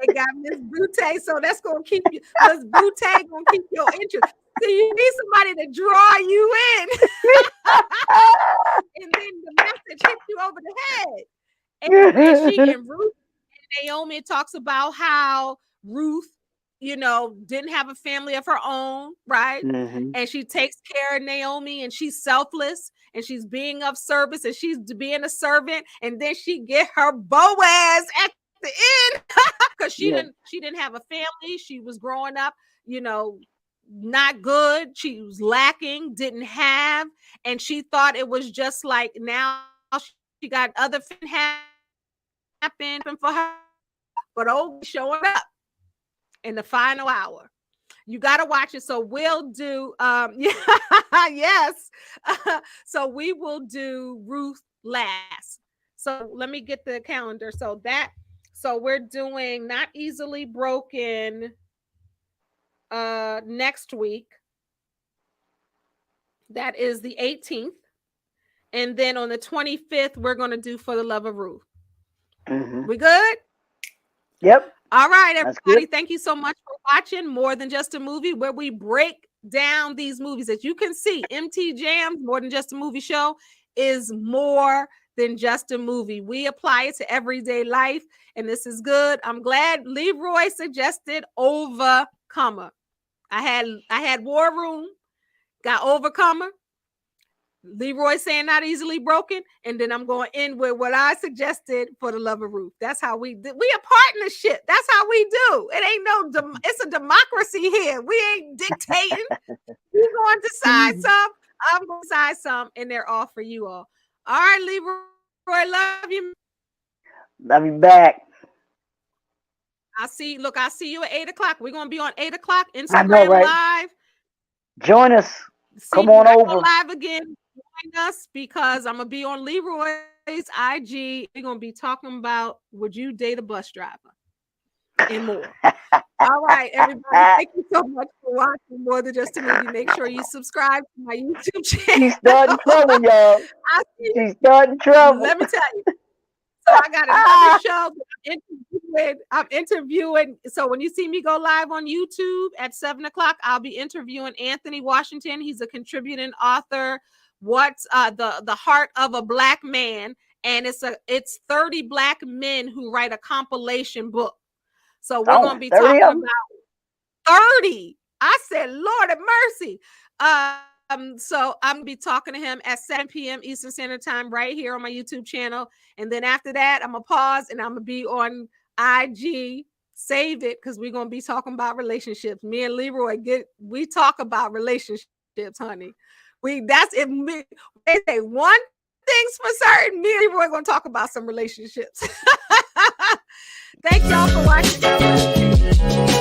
It got Miss Boutte, so that's gonna keep you. Miss Boutte gonna keep your interest. So you need somebody to draw you in, and then the message hits you over the head. And she and Ruth and Naomi, it talks about how Ruth, didn't have a family of her own, right? Mm-hmm. And she takes care of Naomi, and she's selfless, and she's being of service, and she's being a servant, and then she get her Boaz at the end because she didn't have a family. She was growing up, not good. She was lacking, didn't have, and she thought it was just like now she got other things happen for her, but showing up in the final hour. You got to watch it. So we'll do yes. So we will do Ruth last. So let me get the calendar. So we're doing Not Easily Broken next week. That is the 18th. And then on the 25th, we're going to do For the Love of Ruth. Mm-hmm. We good? Yep. All right, everybody. Thank you so much for watching More Than Just a Movie, where we break down these movies. As you can see, MT Jams, More Than Just a Movie show, is more than just a movie. We apply it to everyday life, and this is good. I'm glad Leroy suggested Overcomer. I had War Room, got Overcomer. Leroy saying Not Easily Broken, and then I'm going to end with what I suggested, For the Love of Ruth. That's how we a partnership. That's how we do. It ain't it's a democracy here. We ain't dictating. You're going to decide some, I'm going to decide some, and they're all for you all. All right, Leroy, love you. Love you back. I'll see you at 8 o'clock. We're going to be on 8 o'clock, Instagram Live. Join us. Come on over. Live again. Join us because I'm going to be on Leroy's IG. We're going to be talking about, would you date a bus driver? And more. All right, everybody. Thank you so much for watching More Than Just a Movie. Make sure you subscribe to my YouTube channel. She's starting trouble, y'all. She's starting trouble. Let me tell you. So I got another show. I'm interviewing. So when you see me go live on YouTube at 7 o'clock, I'll be interviewing Anthony Washington. He's a contributing author. What's the Heart of a Black Man? And it's 30 Black men who write a compilation book. So we're going to be talking about 30. I said, Lord have mercy. So I'm going to be talking to him at 7 p.m. Eastern Standard Time right here on my YouTube channel. And then after that, I'm going to pause and I'm going to be on IG. Save it because we're going to be talking about relationships. Me and Leroy, we talk about relationships, honey. That's it. They say one thing's for certain. Me and Leroy are going to talk about some relationships. Thank y'all for watching.